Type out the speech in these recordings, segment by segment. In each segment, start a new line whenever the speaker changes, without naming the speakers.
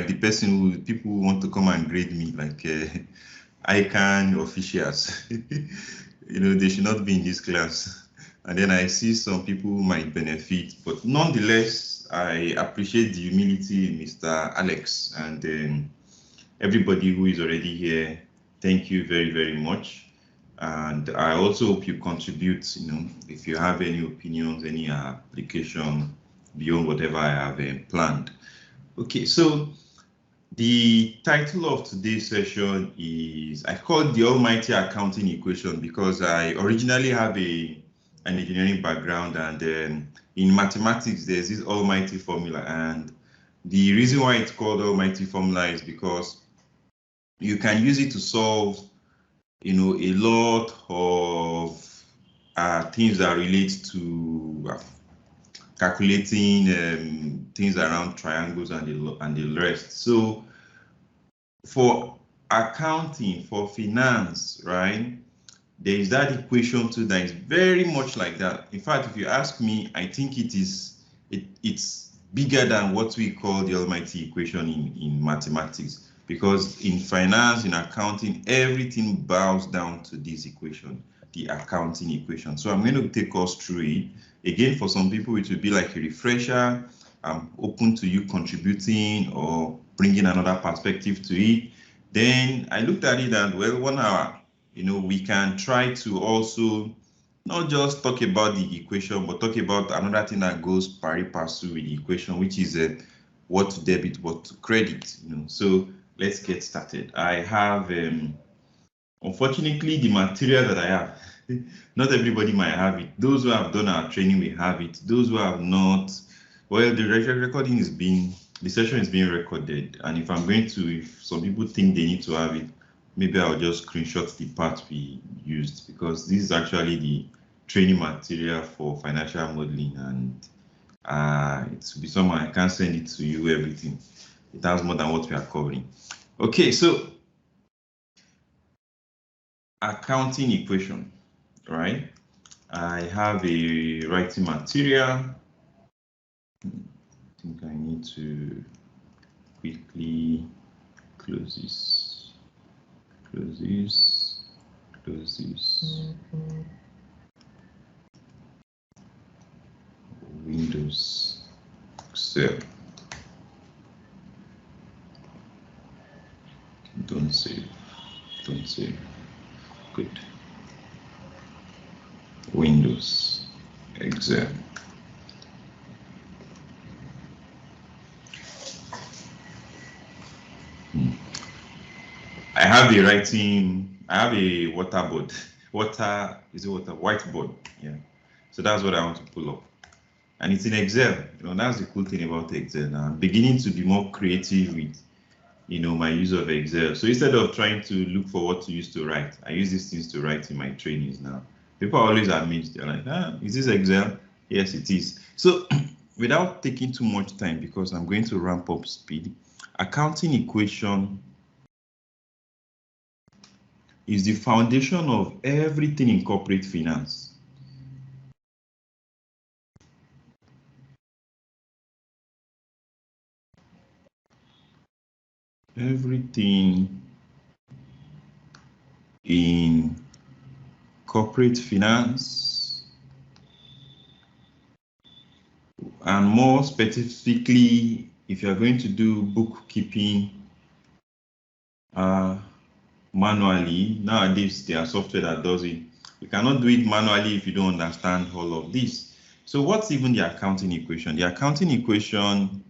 like the person who people want to come and grade me, like ICANN officials. They should not be in this class. And then I see some people who might benefit, but nonetheless, I appreciate the humility, Mr. Alex, and everybody who is already here. Thank you very, very much. And I also hope you contribute, if you have any opinions, any application beyond whatever I have planned. Okay, so the title of today's session is, I call it the almighty accounting equation, because I originally have an engineering background, and in mathematics, there's this almighty formula. And the reason why it's called almighty formula is because you can use it to solve, a lot of things that relate to calculating things around triangles and the rest. So for accounting, for finance, right, there is that equation too that is very much like that. In fact, if you ask me, I think it's bigger than what we call the almighty equation in mathematics, because in finance, in accounting, everything bows down to this equation, the accounting equation. So I'm going to take us through it. Again, for some people, it will be like a refresher. I'm open to you contributing or bringing another perspective to it. Then I looked at it and, well, 1 hour, we can try to also not just talk about the equation, but talk about another thing that goes pari passu with the equation, which is what to debit, what to credit. So let's get started. I have, unfortunately, the material that I have. Not everybody might have it. Those who have done our training will have it. Those who have not, well, the recording is the session is being recorded. And if if some people think they need to have it, maybe I'll just screenshot the part we used, because this is actually the training material for financial modeling, and it will be someone, I can't send it to you, everything. It has more than what we are covering. Okay, so accounting equation, right? I have a writing material. I think I need to quickly close this, close this, close this. Windows Excel. Don't save. Good. Windows Excel. I have a whiteboard. Whiteboard. Yeah. So that's what I want to pull up. And it's in Excel. That's the cool thing about Excel. Now I'm beginning to be more creative with, my use of Excel. So instead of trying to look for what to use to write, I use these things to write in my trainings now. People are always amazed. They're like, is this Excel? Yes, it is. So without taking too much time, because I'm going to ramp up speed, accounting equation is the foundation of everything in corporate finance. Everything in corporate finance, and more specifically, if you're going to do bookkeeping manually, nowadays there are software that does it. You cannot do it manually if you don't understand all of this. So what's even the accounting equation? The accounting equation,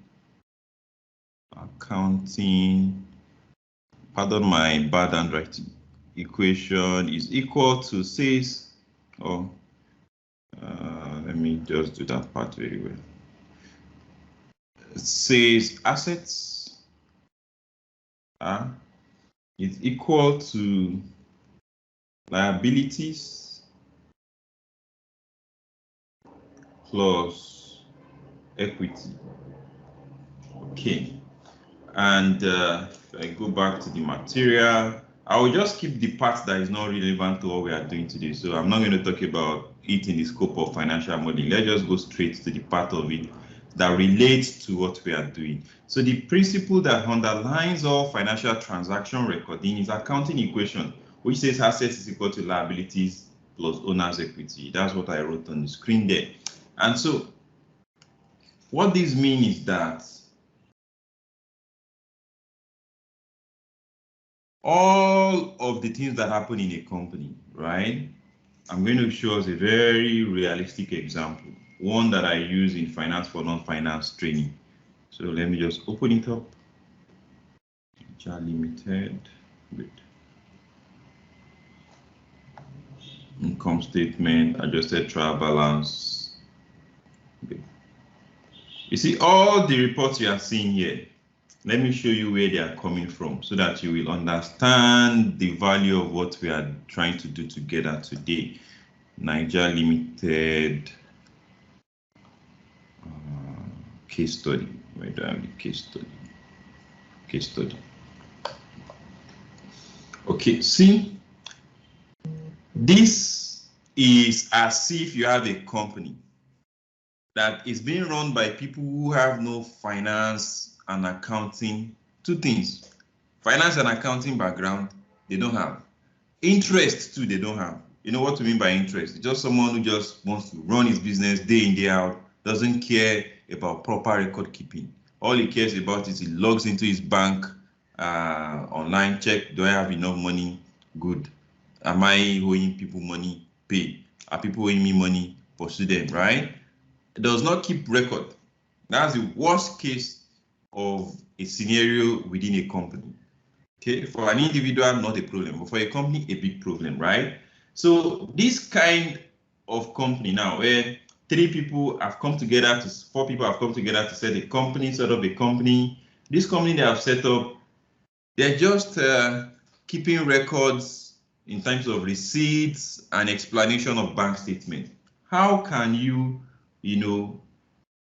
pardon my bad handwriting, equation is equal to says, let me just do that part very well. It says assets is equal to liabilities plus equity. Okay. And if I go back to the material, I will just keep the part that is not relevant to what we are doing today. So I'm not going to talk about it in the scope of financial modeling. Let's just go straight to the part of it that relates to what we are doing. So the principle that underlines all financial transaction recording is accounting equation, which says assets is equal to liabilities plus owner's equity. That's what I wrote on the screen there. And so what this means is that all of the things that happen in a company, right? I'm going to show us a very realistic example, one that I use in finance for non-finance training. So let me just open it up. Limited, good. Income statement, adjusted trial balance. Good. You see all the reports you are seeing here. Let me show you where they are coming from so that you will understand the value of what we are trying to do together today. Niger Limited case study. Where do I have the case study? Case study. Okay, see, this is as if you have a company that is being run by people who have no finance and accounting, two things. Finance and accounting background, they don't have. Interest too, they don't have. You know what we mean by interest? It's just someone who just wants to run his business day in, day out, doesn't care about proper record keeping. All he cares about is he logs into his bank, online, check, do I have enough money? Good. Am I owing people money? Pay. Are people owing me money? Pursue them, right? It does not keep record. That's the worst case of a scenario within a company. Okay, for an individual, not a problem, but for a company, a big problem, right? So this kind of company now, where 3 people have come together, 4 people have come together to set a company, set up a company. This company they have set up, they're just keeping records in terms of receipts and explanation of bank statement. How can you,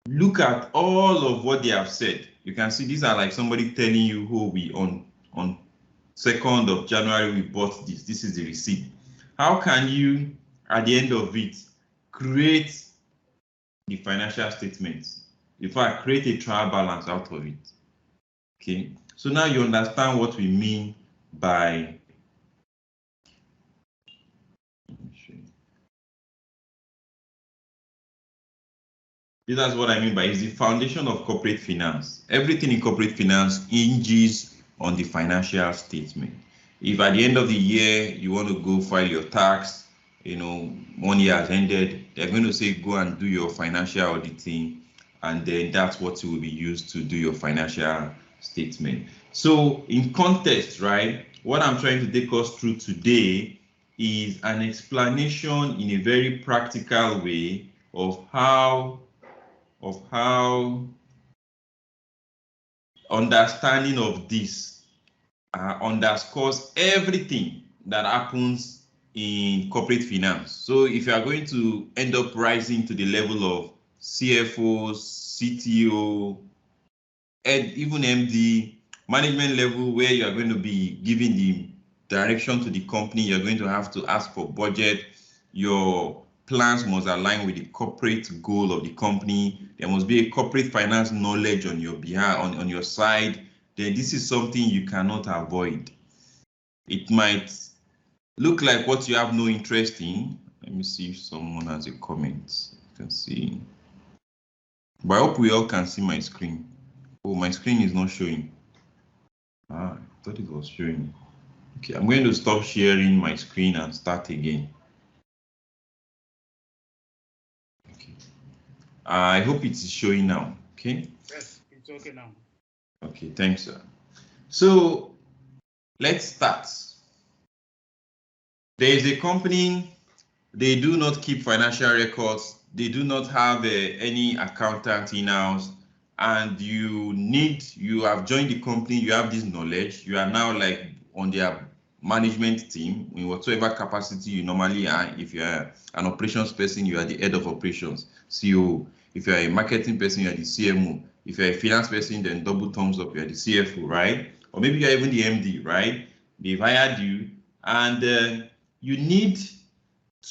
look at all of what they have said? You can see these are like somebody telling you who we on 2nd of January we bought this. This is the receipt. How can you, at the end of it, create the financial statements? In fact, create a trial balance out of it. Okay, so now you understand what we mean by that's what I mean by is the foundation of corporate finance. Everything in corporate finance hinges on the financial statement. If at the end of the year you want to go file your tax, 1 year has ended, they're going to say go and do your financial auditing, and then that's what will be used to do your financial statement. So in context, right, what I'm trying to take us through today is an explanation in a very practical way of how understanding of this underscores everything that happens in corporate finance. So if you are going to end up rising to the level of CFO, CTO, and even MD, management level, where you are going to be giving the direction to the company, you're going to have to ask for budget. Your plans must align with the corporate goal of the company. There must be a corporate finance knowledge on your behalf, on your side. Then this is something you cannot avoid. It might look like what you have no interest in. Let me see if someone has a comment. You can see. But I hope we all can see my screen. Oh, my screen is not showing. I thought it was showing. Okay, I'm going to stop sharing my screen and start again. Okay. I hope it is showing now. Okay.
Yes, it's okay now.
Okay, thanks, sir. So let's start. There is a company, they do not keep financial records, they do not have any accountant in-house, and you have joined the company, you have this knowledge, you are now like on their management team in whatever capacity you normally are. If you are an operations person, you are the head of operations, CEO. If you are a marketing person, you are the CMO. If you're a finance person, then double thumbs up, you're the CFO, right? Or maybe you're even the MD, right? They've hired you, and you need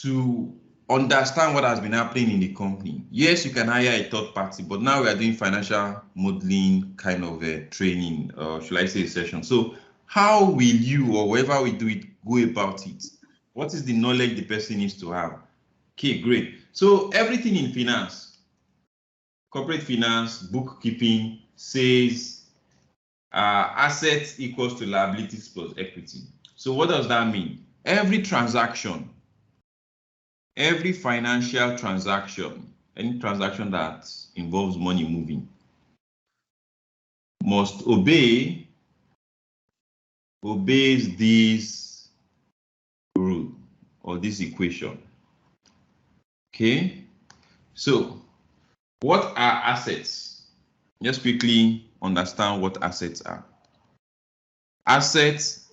to understand what has been happening in the company. Yes, you can hire a third party, but now we are doing financial modeling kind of a training, or should I say a session. So how will you, or whoever we do it, go about it? What is the knowledge the person needs to have? Okay, great. So everything in finance, corporate finance, bookkeeping says assets equals to liabilities plus equity. So what does that mean? Every transaction, every financial transaction, any transaction that involves money moving, must obeys this rule or this equation. Okay, so what are assets? Just quickly understand what assets are. Assets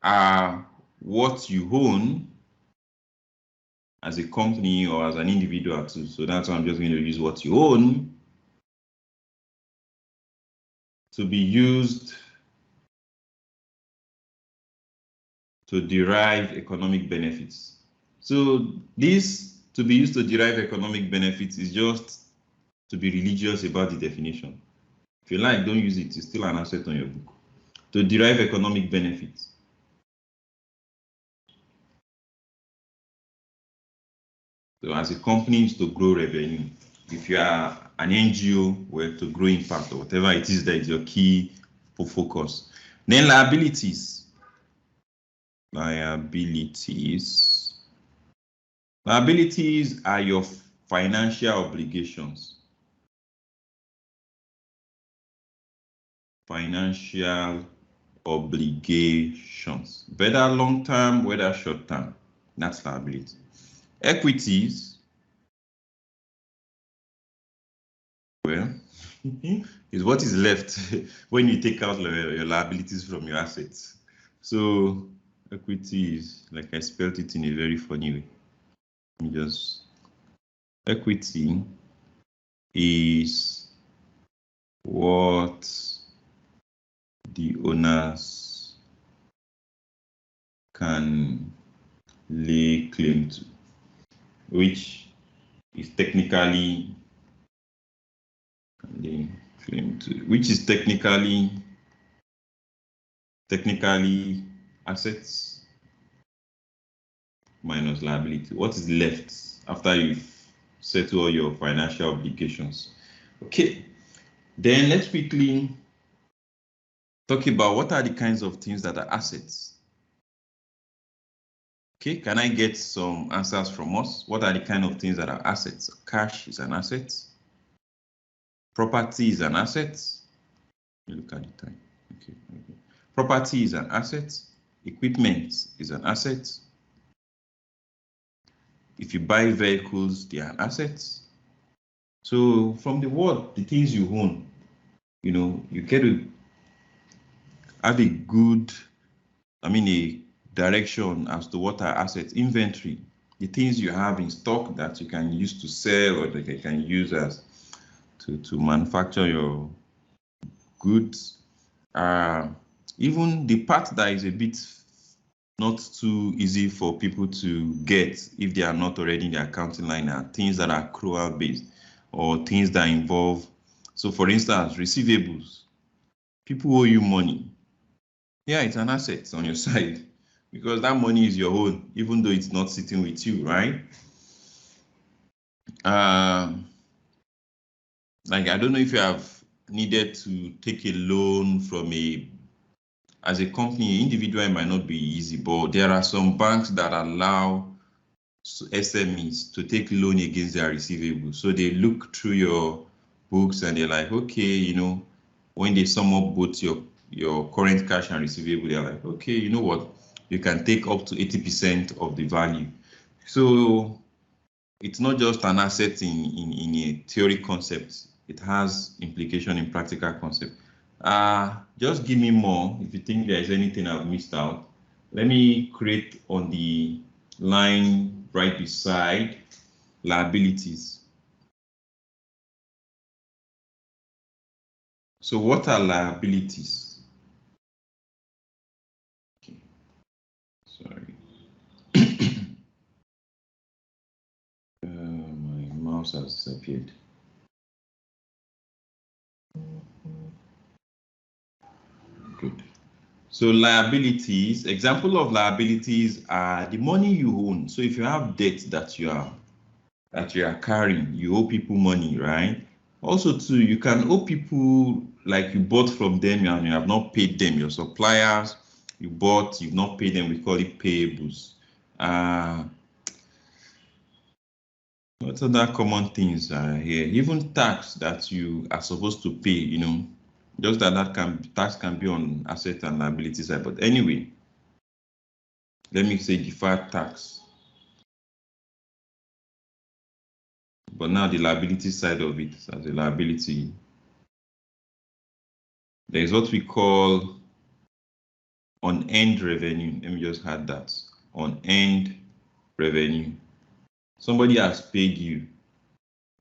are what you own as a company or as an individual too. So that's why I'm just going to use what you own to be used to derive economic benefits. So this to be used to derive economic benefits is just to be religious about the definition. If you like, don't use it. It's still an asset on your book. To derive economic benefits. So as a company is to grow revenue. If you are an NGO, well, to grow impact or whatever it is that is your key focus. Then liabilities. Liabilities are your financial obligations. Financial obligations, whether long term, whether short term. That's liability. Equities, well, is what is left when you take out your liabilities from your assets. So equity is, like I spelled it in a very funny way. Equity is what the owners can lay claim to, which is technically assets minus liability. What is left after you've settled all your financial obligations? Okay, then let's quickly talk about what are the kinds of things that are assets. Okay, can I get some answers from us? What are the kind of things that are assets? Cash is an asset. Property is an asset. Look at the time. Okay. Property is an asset. Equipment is an asset. If you buy vehicles, they are assets. So from the word, the things you own, you get to have a good, a direction as to what are assets. Inventory, the things you have in stock that you can use to sell or that you can use as to manufacture your goods. Even the part that is a bit not too easy for people to get if they are not already in the accounting line are things that are accrual based or things that involve, so for instance, receivables. People owe you money. Yeah, it's an asset on your side because that money is your own, even though it's not sitting with you, right? Like, I don't know if you have needed to take a loan from as a company, individual, it might not be easy, but there are some banks that allow SMEs to take loan against their receivables. So they look through your books and they're like, okay, when they sum up both your current cash and receivable, they're like, okay, you know what, you can take up to 80% of the value. So it's not just an asset in a theory concept. It has implication in practical concept. Just give me more if you think there is anything I've missed out. Let me create on the line right beside liabilities. So what are liabilities? Okay. Sorry. mouse has disappeared. Good. So liabilities, example of liabilities are the money you own. So if you have debt that you are carrying, you owe people money, right? Also too, you can owe people like you bought from them and you have not paid them, your suppliers, you bought, you've not paid them, we call it payables. What other common things are here? Even tax that you are supposed to pay, you know, just tax can be on asset and liability side. But anyway, let me say deferred tax. But now the liability side of it as a liability, there is what we call unearned revenue. Let me just add that. Unearned revenue. Somebody has paid you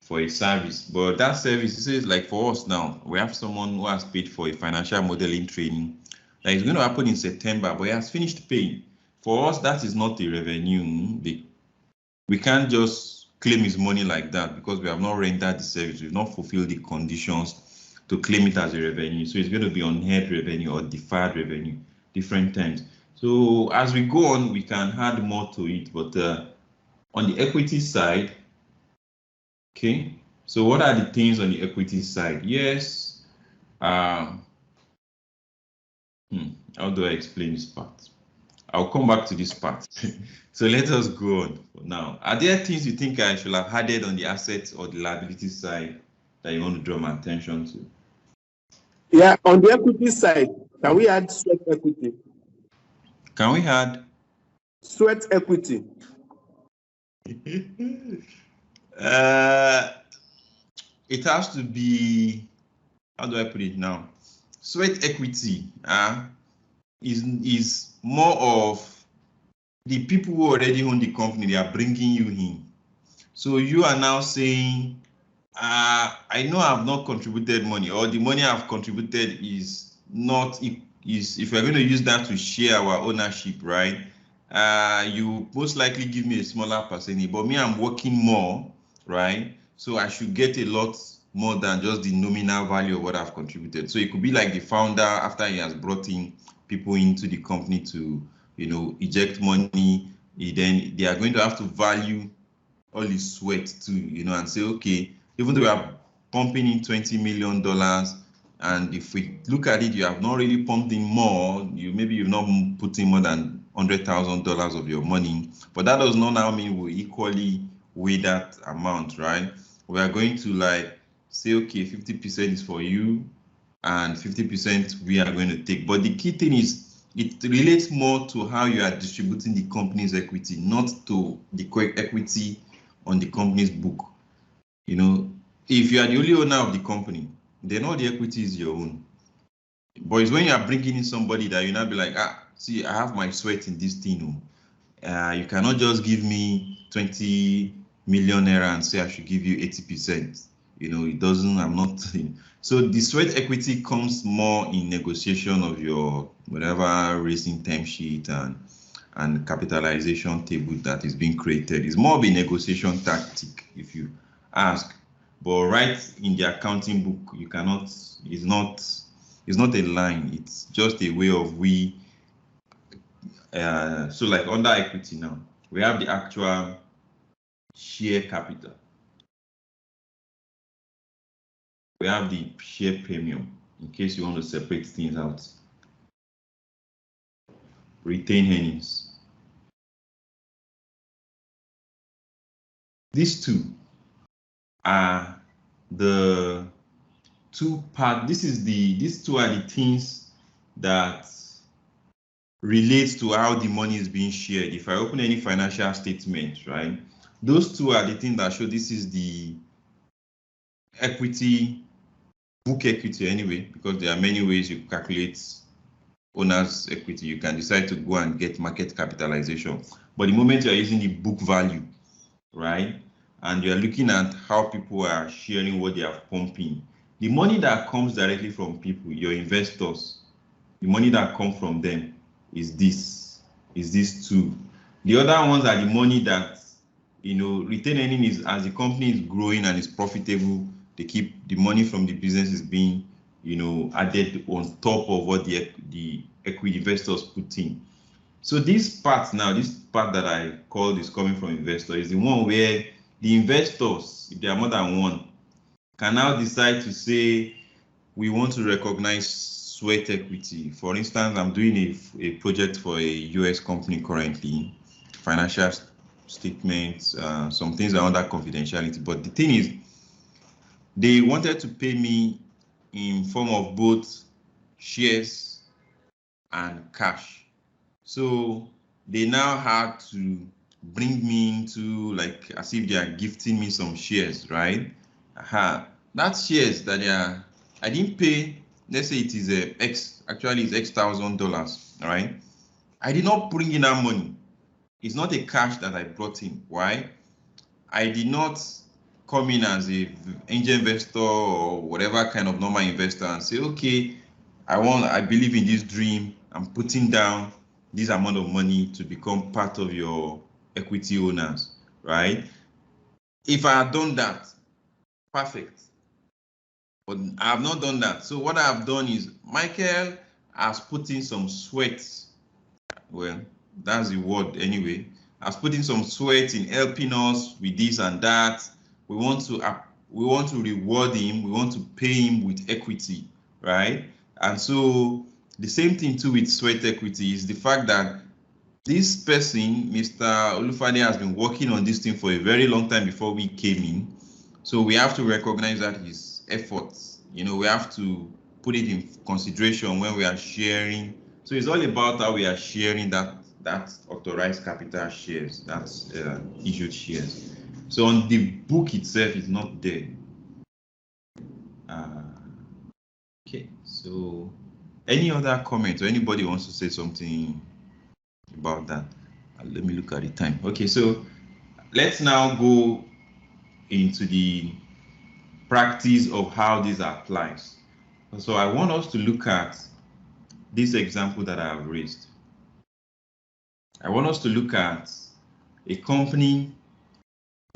for a service, but that service is like for us now, we have someone who has paid for a financial modeling training that is going to happen in September, but he has finished paying. For us, that is not a revenue. We can't just claim his money like that because we have not rendered the service. We've not fulfilled the conditions to claim it as a revenue. So it's going to be unearned revenue or deferred revenue, different terms. So as we go on, we can add more to it, but on the equity side, okay, so what are the things on the equity side? Yes, how do I explain this part? I'll come back to this part. So let us go on for now. Are there things you think I should have added on the assets or the liability side that you want to draw my attention to?
Yeah, on the equity side, can we add sweat equity?
Can we add?
Sweat equity.
It has to be, how do I put it now? Sweat equity is more of the people who already own the company, they are bringing you in. So you are now saying, I know I've not contributed money, or the money I've contributed is not, if we're going to use that to share our ownership, right? You most likely give me a smaller percentage, but me, I'm working more, right? So I should get a lot more than just the nominal value of what I've contributed. So it could be like the founder, after he has brought in people into the company to, you know, eject money, then they are going to have to value all his sweat too, you know, and say, okay, even though we are pumping in $20 million, and if we look at it, you have not really pumped in more, maybe you've not put in more than $100,000 of your money, but that does not now mean we equally weigh that amount, right? We are going to like say, okay, 50% is for you and 50% we are going to take. But the key thing is it relates more to how you are distributing the company's equity, not to the equity on the company's book. You know, if you are the only owner of the company, then all the equity is your own. But it's when you are bringing in somebody that you now be like, see, I have my sweat in this thing. You cannot just give me 20 million naira and say I should give you 80%. You know, it doesn't, I'm not. So the sweat equity comes more in negotiation of your whatever raising term sheet and capitalization table that is being created. It's more of a negotiation tactic, if you ask. But right in the accounting book, you cannot, it's not a line, it's just a way of so like under equity now, we have the actual share capital. We have the share premium, in case you want to separate things out. Retained earnings. These two are the two part. These two are the things that relates to how the money is being shared. If I open any financial statement, right, those two are the things that show this is the equity, book equity anyway, because there are many ways you calculate owner's equity. You can decide to go and get market capitalization, but the moment you are using the book value, right, and you are looking at how people are sharing what they are pumping, the money that comes directly from people, your investors, the money that comes from them is these two. The other ones are the money that retained earning is as the company is growing and is profitable, they keep the money from the business is being, added on top of what the equity investors put in. So this part that I call is coming from investor is the one where the investors, if there are more than one, can now decide to say, we want to recognize sweat equity. For instance, I'm doing a project for a US company currently, financial statements, some things are under confidentiality, but the thing is, they wanted to pay me in form of both shares and cash. So they now had to bring me into, like, as if they are gifting me some shares, right? That shares that I didn't pay, let's say it is actually it's $X,000, right? I did not bring in that money. It's not a cash that I brought in. Why? I did not come in as a angel investor or whatever kind of normal investor and say, okay, I believe in this dream. I'm putting down this amount of money to become part of your equity owners, right? If I had done that, perfect. But I have not done that. So what I have done is Michael has put in some sweat. Well, that's the word anyway. Has put in some sweat in helping us with this and that. We want to reward him. We want to pay him with equity, right? And so the same thing too with sweat equity is the fact that this person, Mr. Olufade, has been working on this thing for a very long time before we came in. So we have to recognize that his efforts. We have to put it in consideration when we are sharing. So it's all about how we are sharing that authorized capital shares, that's issued shares. So on the book itself, it's not there. Okay, so any other comments or anybody wants to say something about that? Let me look at the time. Okay, so let's now go into the practice of how this applies. So I want us to look at this example that I have raised. I want us to look at a company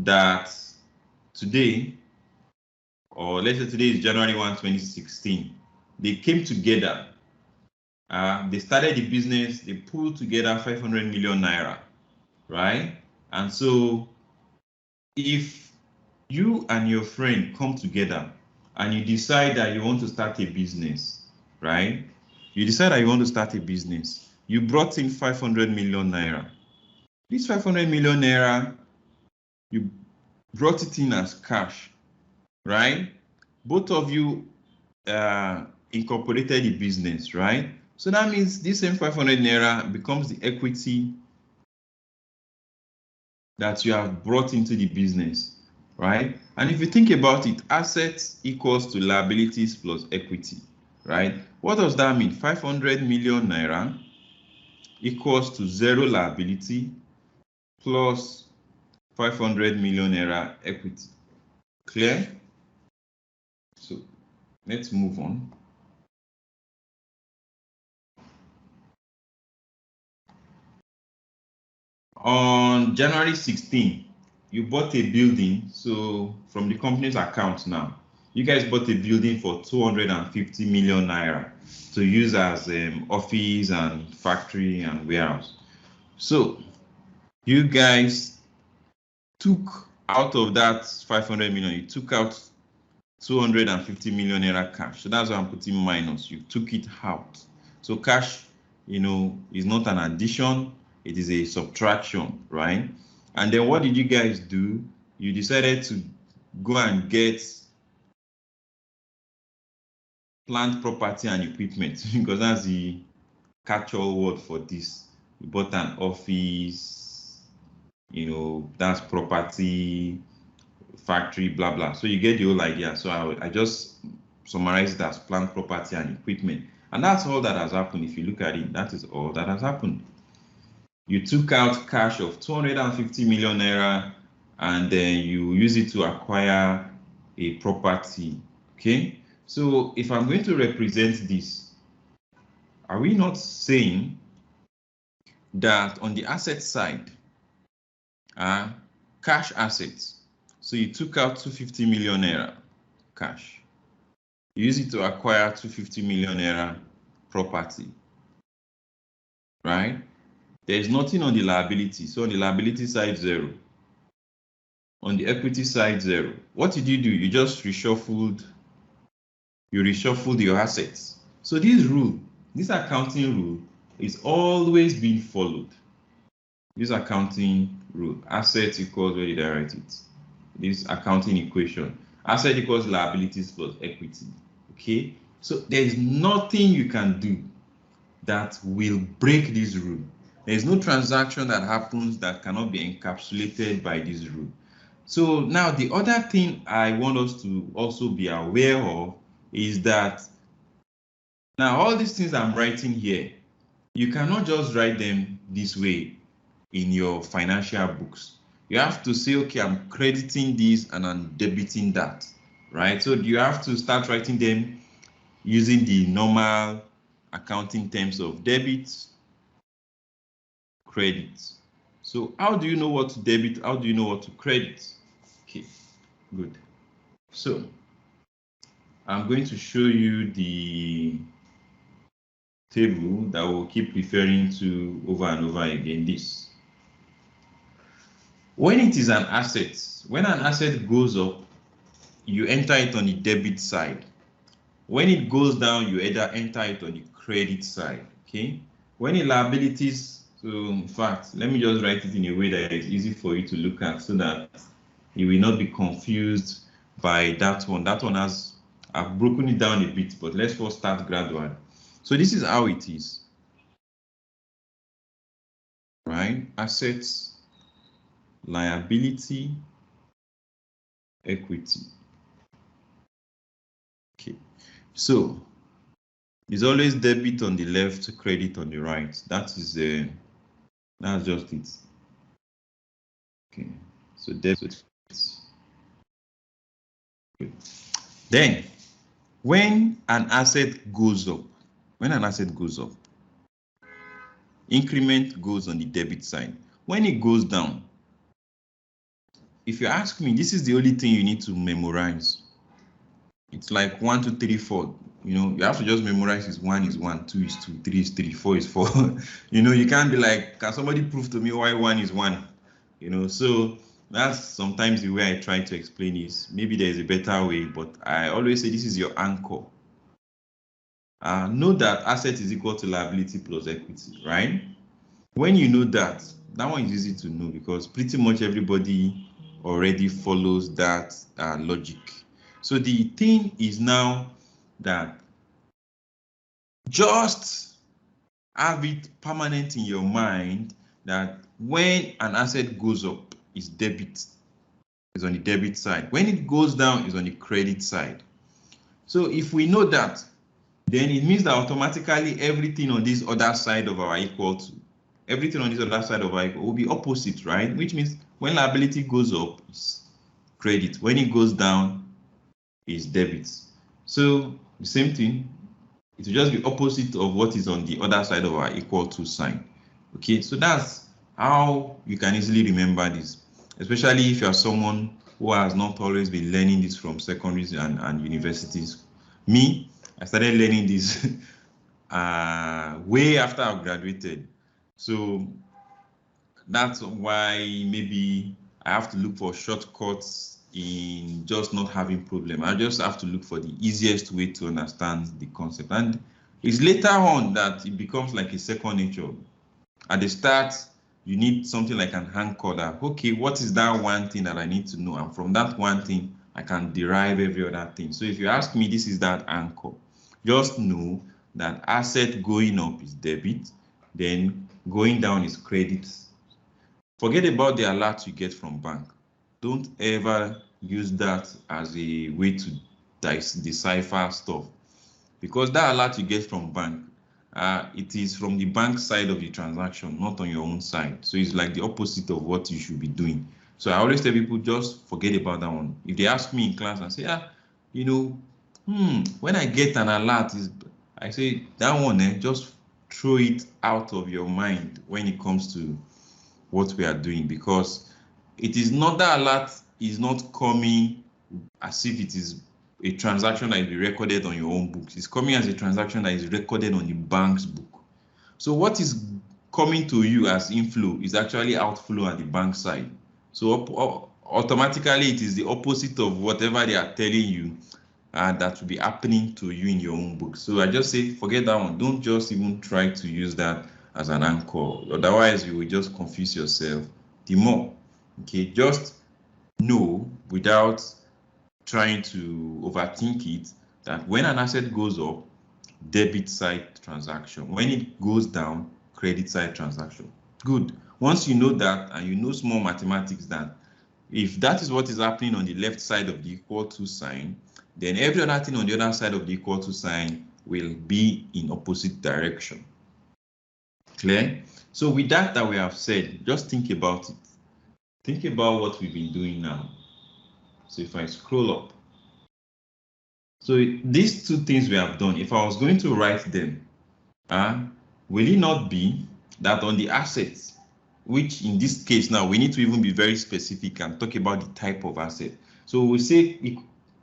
that today, or let's say today is January 1, 2016, they came together. They started the business, they pulled together 500 million naira, right? And so if you and your friend come together and you decide that you want to start a business, right? You decide that you want to start a business. You brought in 500 million naira. This 500 million naira, you brought it in as cash, right? Both of you incorporated the business, right? So that means this same 500 naira becomes the equity that you have brought into the business, right? And if you think about it, assets equals to liabilities plus equity, right? What does that mean? 500 million naira equals to 0 liability plus 500 million naira equity. Clear? So let's move on. On January 16, you bought a building. So from the company's account now, you guys bought a building for 250 million naira to use as office and factory and warehouse. So you guys took out of that 500 million, you took out 250 million naira cash. So that's why I'm putting minus. You took it out. So cash, is not an addition. It is a subtraction, right? And then what did you guys do? You decided to go and get plant, property, and equipment because that's the catch-all word for this. You bought an office, that's property, factory, blah, blah. So you get the whole idea. So I just summarize it as plant, property, and equipment. And that's all that has happened. If you look at it, that is all that has happened. You took out cash of 250 million naira and then you use it to acquire a property. Okay, so if I'm going to represent this, are we not saying that on the asset side, cash assets. So you took out 250 million naira cash. You use it to acquire 250 million naira property, right? There's nothing on the liability. So on the liability side, 0. On the equity side, 0. What did you do? You just reshuffled your assets. So this accounting rule is always being followed. This accounting rule, asset equals, where did I write it? This accounting equation, asset equals liabilities plus equity. Okay, so there's nothing you can do that will break this rule. There's no transaction that happens that cannot be encapsulated by this rule. So now the other thing I want us to also be aware of is that now all these things I'm writing here, you cannot just write them this way in your financial books. You have to say, okay, I'm crediting this and I'm debiting that, right? So you have to start writing them using the normal accounting terms of debit, credit. So how do you know what to debit? How do you know what to credit? Okay, good. So I'm going to show you the table that we'll keep referring to over and over again. This. When it is an asset, when an asset goes up, you enter it on the debit side. When it goes down, you either enter it on the credit side. Okay. When the liabilities, so in fact, let me just write it in a way that is easy for you to look at so that you will not be confused by that one. That one I've broken it down a bit, but let's first start gradual. So this is how it is, right? Assets, liability, equity. Okay, so it's always debit on the left, credit on the right. That's just it. Okay, so debit. Okay. Then when an asset goes up, increment goes on the debit side. When it goes down, if you ask me, this is the only thing you need to memorize. It's like 1, 2, 3, 4. You know, you have to just memorize is 1 is 1, 2 is 2, 3 is 3, 4 is 4. You know, you can't be like, can somebody prove to me why 1 is 1? You know, so that's sometimes the way I try to explain is maybe there's a better way, but I always say this is your anchor. Know that asset is equal to liability plus equity, right? When you know that one is easy to know because pretty much everybody already follows that logic. So the thing is now that just have it permanent in your mind that when an asset goes up, it's debit, is on the debit side. When it goes down, it's on the credit side. So if we know that, then it means that automatically everything on this other side of our equal to, everything on this other side of our equal will be opposite, right? Which means when liability goes up, it's credit. When it goes down, it's debit. So the same thing, it will just be opposite of what is on the other side of our equal to sign. Okay, so that's how you can easily remember this, especially if you are someone who has not always been learning this from secondaries and universities. Me, I started learning this way after I graduated. So that's why maybe I have to look for shortcuts in just not having problem. I just have to look for the easiest way to understand the concept. And it's later on that it becomes like a second nature. At the start, you need something like an anchor that, okay, what is that one thing that I need to know? And from that one thing, I can derive every other thing. So if you ask me, this is that anchor. Just know that asset going up is debit, then going down is credit. Forget about the alert you get from bank. Don't ever use that as a way to decipher stuff, because that alert you get from bank, it is from the bank side of the transaction, not on your own side. So it's like the opposite of what you should be doing. So I always tell people, just forget about that one. If they ask me in class and say, you know, when I get an alert, I say that one, just throw it out of your mind when it comes to what we are doing, because it is not that alert is not coming as if it is a transaction that will be recorded on your own books. It's coming as a transaction that is recorded on the bank's book. So what is coming to you as inflow is actually outflow at the bank side. So automatically it is the opposite of whatever they are telling you that will be happening to you in your own book. So I just say forget that one. Don't just even try to use that as an anchor. Otherwise you will just confuse yourself the more. Okay, just know without trying to overthink it that when an asset goes up, debit side transaction. When it goes down, credit side transaction. Good. Once you know that and you know small mathematics that if that is what is happening on the left side of the equal to sign, then every other thing on the other side of the equal to sign will be in opposite direction. Clear? So with that we have said, just think about it. Think about what we've been doing now. So if I scroll up, so these two things we have done, if I was going to write them, will it not be that on the assets, which in this case now we need to even be very specific and talk about the type of asset. So we say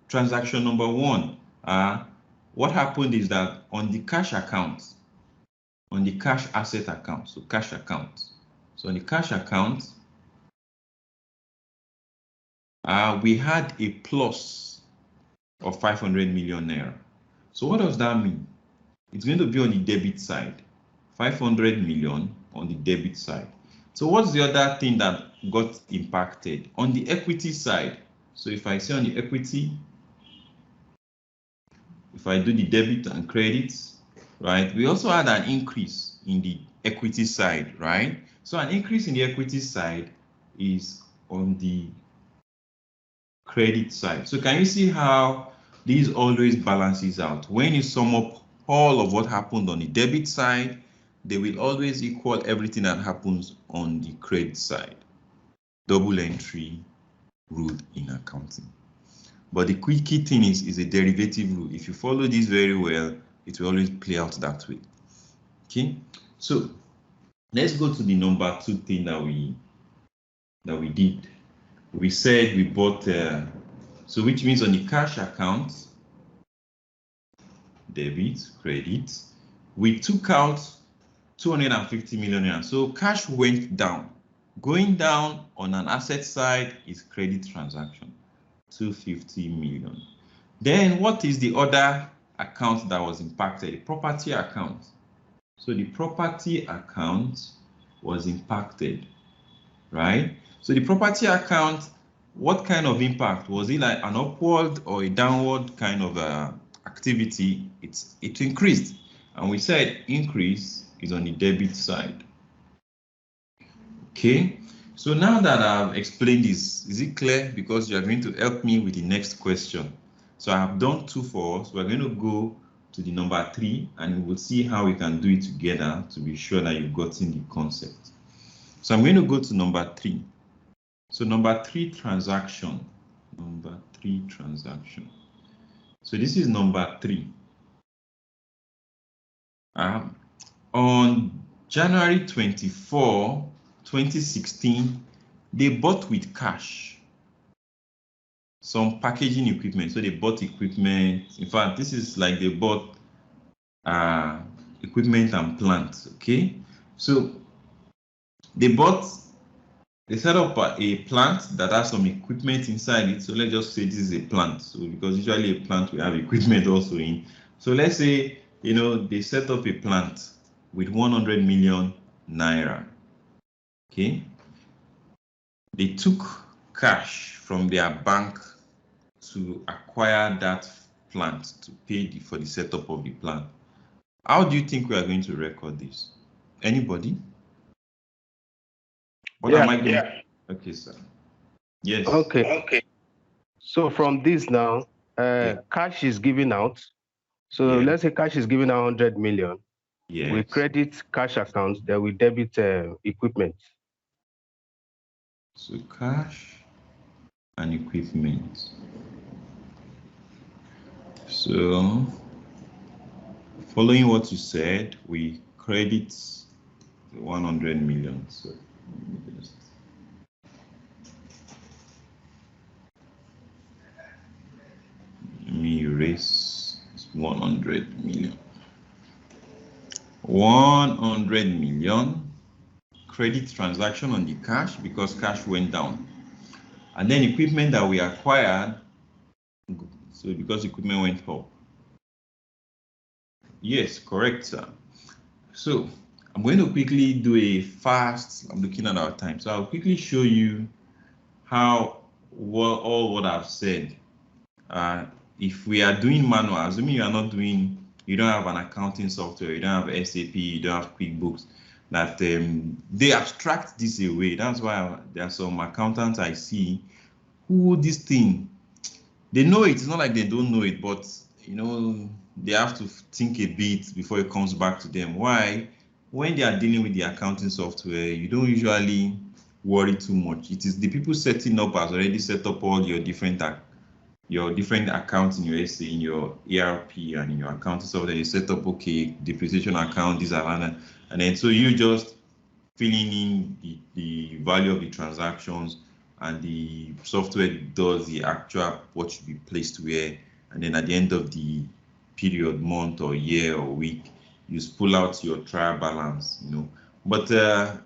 transaction number one, what happened is that on the cash account, on the cash asset account, so cash account. So on the cash account, we had a plus of 500 million naira. So what does that mean? It's going to be on the debit side, 500 million on the debit side. So what's the other thing that got impacted? On the equity side, so if I say on the equity, if I do the debit and credits, right, we also had an increase in the equity side, right? So an increase in the equity side is on the credit side. So can you see how these always balances out? When you sum up all of what happened on the debit side, they will always equal everything that happens on the credit side. Double entry rule in accounting. But the key thing is a derivative rule. If you follow this very well, it will always play out that way. Okay, so let's go to the number two thing that we did. We said we bought, so which means on the cash account, debit, credit, we took out 250 million. So cash went down. Going down on an asset side is credit transaction, 250 million. Then what is the other account that was impacted? The property account. So the property account was impacted, right? So the property account, what kind of impact? Was it like an upward or a downward kind of activity? It increased, and we said increase is on the debit side. Okay, so now that I've explained this, is it clear? Because you are going to help me with the next question. So I have done 2 for us. We're going to go to the number 3, and we'll see how we can do it together to be sure that you've gotten the concept. So I'm going to go to number 3. So number 3 transaction. Number 3 transaction. So this is number 3. On January 24, 2016, they bought with cash some packaging equipment. So they bought equipment. In fact, this is like they bought equipment and plant. Okay, so they set up a plant that has some equipment inside it. So let's just say this is a plant. So because usually a plant will have equipment also in. So let's say, they set up a plant with 100 million naira. Okay, they took cash from their bank to acquire that plant to pay for the setup of the plant. How do you think we are going to record this? Anybody? What am I doing? Okay, sir. Yes.
Okay. So from this now, cash is given out. So let's say cash is given out 100 million.
Yes.
We credit cash account, then we debit equipment.
So cash and equipment. So following what you said, we credit 100 million. So raise 100 million. 100 million credit transaction on the cash because cash went down. And then equipment that we acquired, so because equipment went up. Yes, correct, sir. So I'm going to quickly do a fast, I'm looking at our time. So I'll quickly show you how all what I've said. If we are doing manual, assuming you are not doing, you don't have an accounting software, you don't have SAP, you don't have QuickBooks, that they abstract this away. That's why there are some accountants I see who this thing, they know it. It's not like they don't know it, but you know, they have to think a bit before it comes back to them. Why? When they are dealing with the accounting software, you don't usually worry too much. It is the people setting up has already set up all your different accounts in your SA, in your ERP and in your accounting software. You set up, okay, depreciation account, these are, and then so you just filling in the value of the transactions, and the software does the actual what should be placed where, and then at the end of the period, month or year or week, you pull out your trial balance, you know. But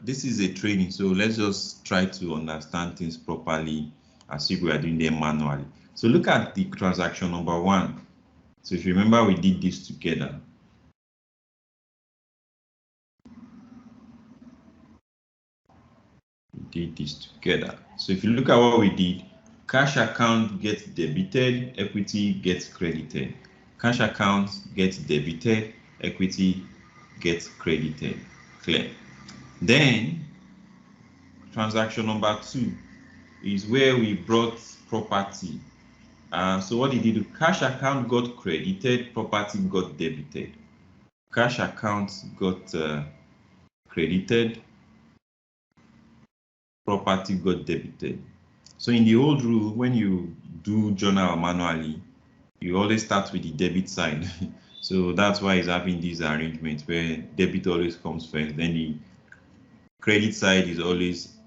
this is a training, so let's just try to understand things properly as if we are doing them manually. So look at the transaction number 1. So if you remember, we did this together. We did this together. So if you look at what we did, cash account gets debited, equity gets credited. Cash account gets debited, equity gets credited. Clear. Then transaction number 2 is where we brought property. So what did he do? Cash account got credited, property got debited. Cash account got credited, property got debited. So in the old rule, when you do journal manually, you always start with the debit side. So that's why it's having these arrangements where debit always comes first, then the credit side is always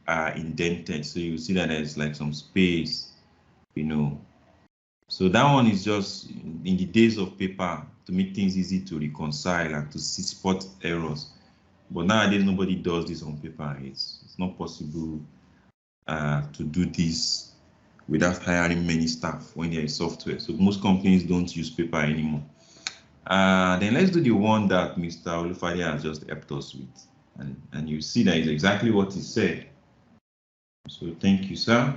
indented. So you see that there's like some space, you know. So that one is just in the days of paper to make things easy to reconcile and to spot errors. But nowadays, nobody does this on paper. It's not possible to do this without hiring many staff when there is software. So most companies don't use paper anymore. Then let's do the one that Mr. Olufade has just helped us with. And you see that is exactly what he said. So thank you, sir.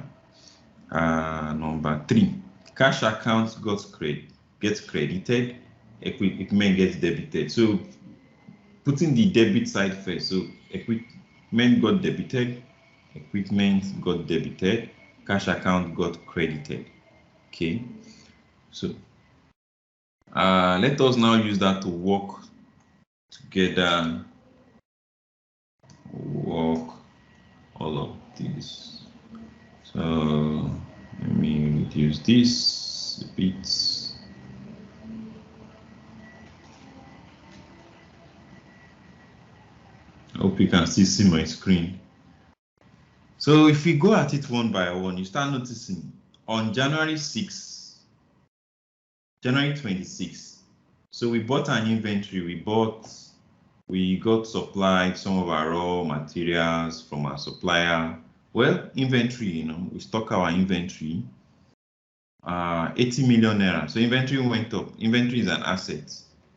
Number 3, cash account gets credited, equipment gets debited. So putting the debit side first. So equipment got debited, equipment got debited, cash account got credited. Okay. So let us now use that to work together. Work all of this. So let me reduce this a bit. I hope you can still see my screen. So if we go at it one by one, you start noticing on January 26. So we bought an inventory. We got supplied some of our raw materials from our supplier. Well, inventory, you know, we stock our inventory, 80 million naira. So inventory went up. Inventory is an asset.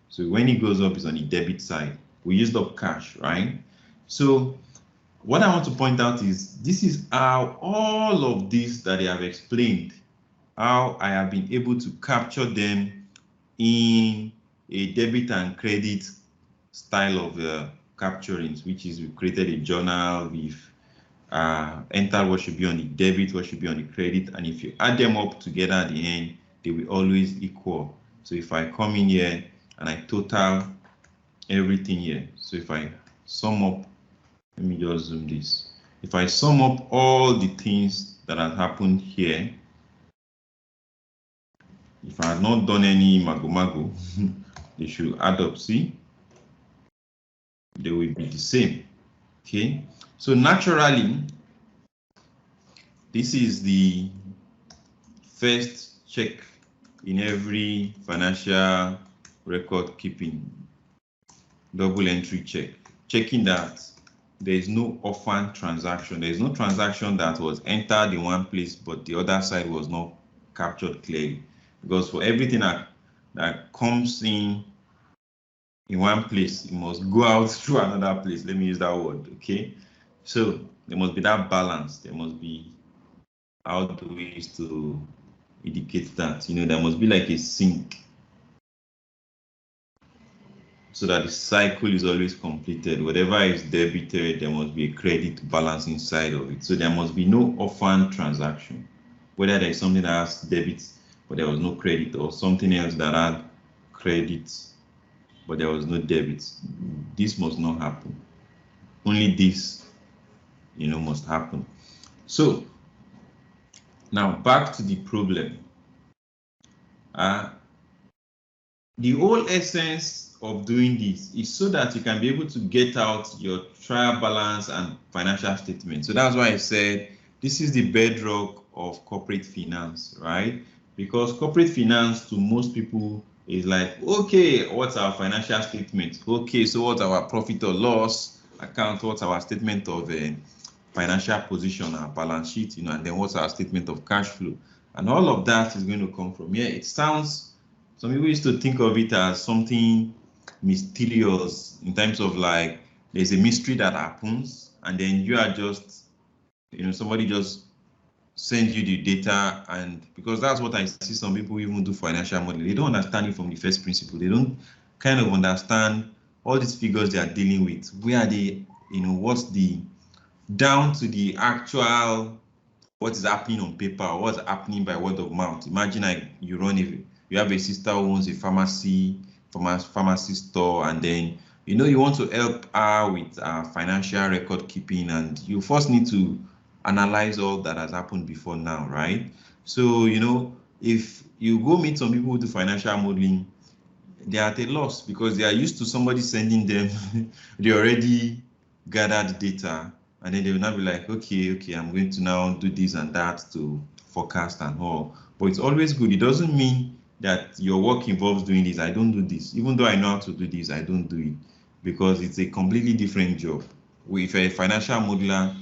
So when it goes up, it's on the debit side. We used up cash, right? So what I want to point out is this is how all of this that I have explained, how I have been able to capture them in a debit and credit style of capturing, which is we created a journal, we've entered what should be on the debit, what should be on the credit, and if you add them up together at the end, they will always equal. So if I come in here and I total everything here, so if I sum up, let me just zoom this. If I sum up all the things that have happened here, if I have not done any mago, they should add up, see? They will be the same, okay? So naturally, this is the first check in every financial record keeping, double entry check, checking that there is no orphan transaction. There is no transaction that was entered in one place, but the other side was not captured clearly. Because for everything that comes in one place, it must go out through another place. Let me use that word, okay? So there must be that balance. There must be, how do we use to indicate that? You know, there must be like a sync so that the cycle is always completed. Whatever is debited, there must be a credit balance inside of it. So there must be no orphan transaction, whether there is something that has debit but there was no credit, or something else that had credit but there was no debit. This must not happen. Only this, you know, must happen. So now back to the problem. The whole essence of doing this is so that you can be able to get out your trial balance and financial statement. So that's why I said this is the bedrock of corporate finance, right? Because corporate finance to most people is like, okay, what's our financial statement? Okay, so what's our profit or loss account? What's our statement of financial position, our balance sheet, you know, and then what's our statement of cash flow? And all of that is going to come from here. It sounds, some people used to think of it as something mysterious in terms of like there's a mystery that happens and then you are just, you know, somebody just sends you the data, and because that's what I see some people even do financial modeling. They don't understand it from the first principle. They don't kind of understand all these figures they are dealing with. Where are they, you know, what's the down to the actual what is happening on paper, or what's happening by word of mouth. Imagine like you have a sister who owns a pharmacy store, and then you want to help her with financial record keeping, and you first need to analyze all that has happened before now, right? So if you go meet some people who do financial modeling, they are at a loss because they are used to somebody sending them they already gathered data, and then they will not be like, okay, I'm going to now do this and that to forecast and all. But it's always good. It doesn't mean that your work involves doing this. I don't do this. Even though I know how to do this, I don't do it because it's a completely different job. If you're a financial modeler,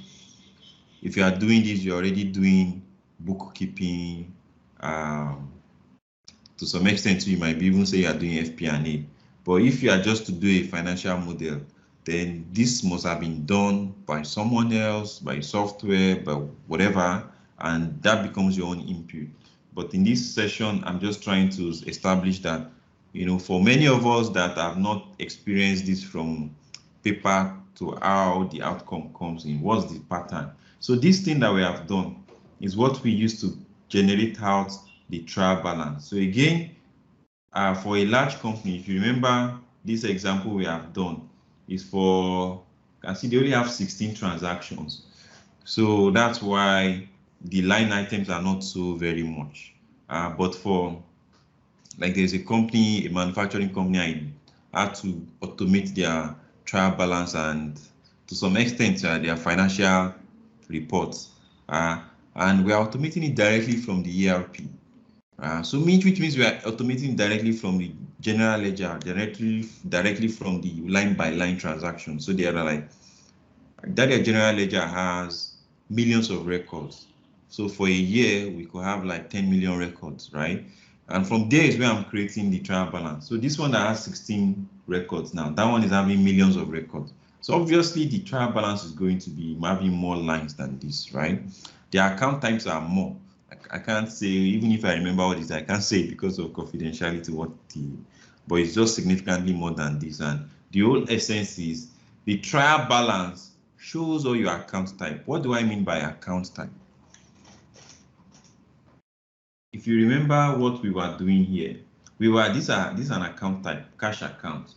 if you are doing this, you're already doing bookkeeping. To some extent, you might be even say you are doing FP&A. But if you are just to do a financial model, then this must have been done by someone else, by software, by whatever, and that becomes your own input. But in this session, I'm just trying to establish that, for many of us that have not experienced this from paper to how the outcome comes in, what's the pattern? So this thing that we have done is what we use to generate out the trial balance. So again, for a large company, if you remember this example we have done is for, you can see they only have 16 transactions. So that's why the line items are not so very much. But for, like there's a company, a manufacturing company, I had to automate their trial balance and to some extent their financial reports. And we are automating it directly from the ERP. Which means we are automating directly from the general ledger, directly from the line by line transaction. So they are like that. Their general ledger has millions of records. So for a year, we could have like 10 million records, right? And from there is where I'm creating the trial balance. So this one that has 16 records now, that one is having millions of records. So obviously the trial balance is going to be having more lines than this, right? The account types are more. I can't say, even if I remember what it is, I can't say because of confidentiality but it's just significantly more than this. And the whole essence is the trial balance shows all your account type. What do I mean by account type? If you remember what we were doing here, this is an account type: cash account,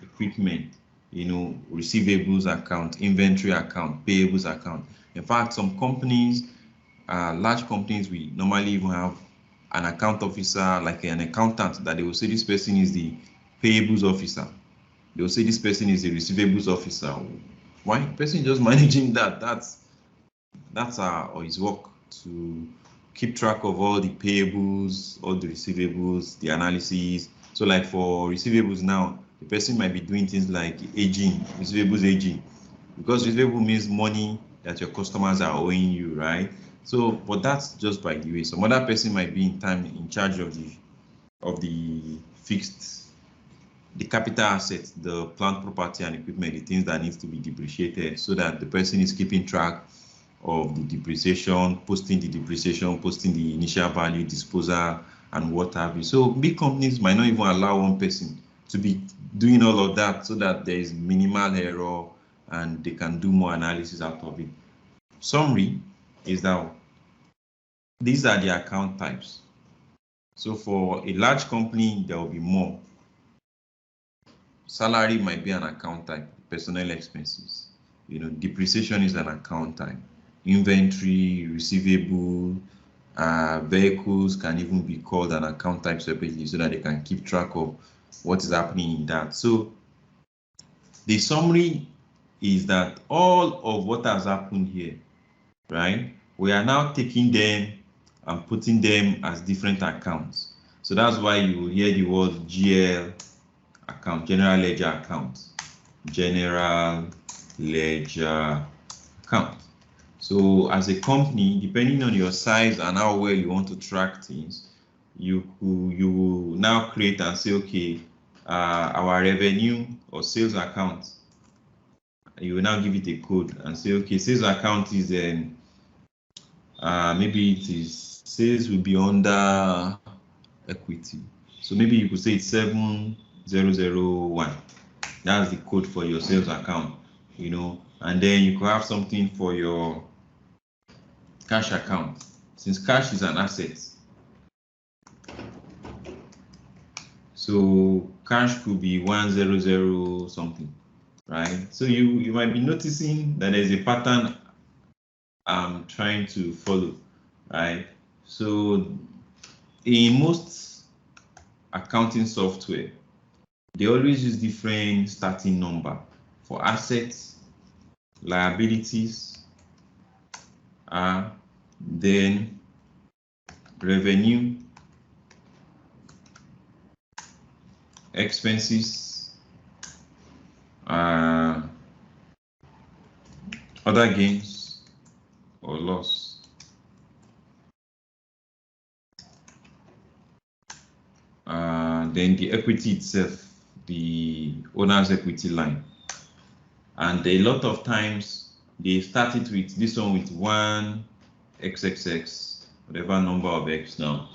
equipment, receivables account, inventory account, payables account. In fact, some companies, large companies, we normally even have an account officer, like an accountant, that they will say this person is the payables officer. They will say this person is the receivables officer. Why? The person just managing that. That's his work to keep track of all the payables, all the receivables, the analysis. So like for receivables now, the person might be doing things like aging, receivables aging, because receivable means money that your customers are owing you, right? So, but that's just by the way. Some other person might be in charge of the fixed, the capital assets, the plant property and equipment, the things that needs to be depreciated, so that the person is keeping track of the depreciation, posting the depreciation, posting the initial value, disposal, and what have you. So big companies might not even allow one person to be doing all of that, so that there is minimal error and they can do more analysis out of it. Summary is that these are the account types. So for a large company, there will be more. Salary might be an account type, personnel expenses. Depreciation is an account type. Inventory, receivable, vehicles can even be called an account type separately, so that they can keep track of what is happening in that. So the summary is that all of what has happened here, right, we are now taking them and putting them as different accounts. So that's why you will hear the word GL account, general ledger account, general ledger account. So as a company, depending on your size and how well you want to track things, you will now create and say, okay, our revenue or sales account, you will now give it a code and say, okay, sales account is maybe it is sales will be under equity. So maybe you could say it's 7001. That's the code for your sales account, and then you could have something for your cash account. Since cash is an asset, so cash could be 100 something, right? So you might be noticing that there's a pattern I'm trying to follow, right? So in most accounting software, they always use different starting number for assets, liabilities, then revenue, expenses, other gains or loss, then the equity itself, the owner's equity line. And a lot of times they start it with this one with 1 xxx, whatever number of x now.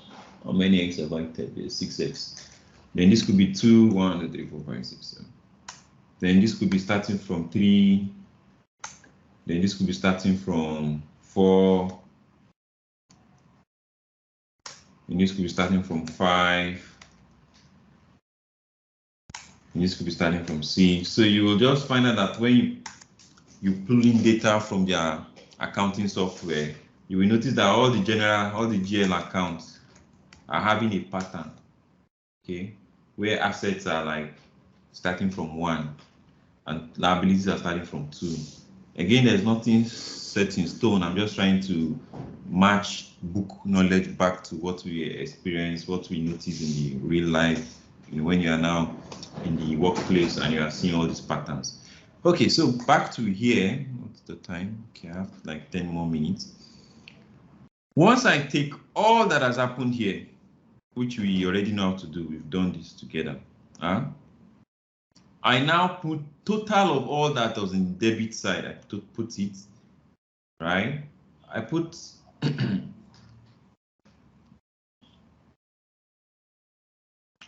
How many x have I typed? 6x. Then this could be 2, 1, 2, 3, 4, 5, 6, 7. Then this could be starting from 3. Then this could be starting from 4. And this could be starting from 5. And this could be starting from 6. So you will just find out that when you pull in data from their accounting software, you will notice that all the GL accounts are having a pattern, okay, where assets are like starting from 1 and liabilities are starting from 2. Again, there's nothing set in stone. I'm just trying to match book knowledge back to what we experience, what we notice in the real life, when you are now in the workplace and you are seeing all these patterns. Okay, so back to here. What's the time? Okay, I have like 10 more minutes. Once I take all that has happened here, which we already know how to do, we've done this together. I now put total of all that was in the debit side. I put it, right? I put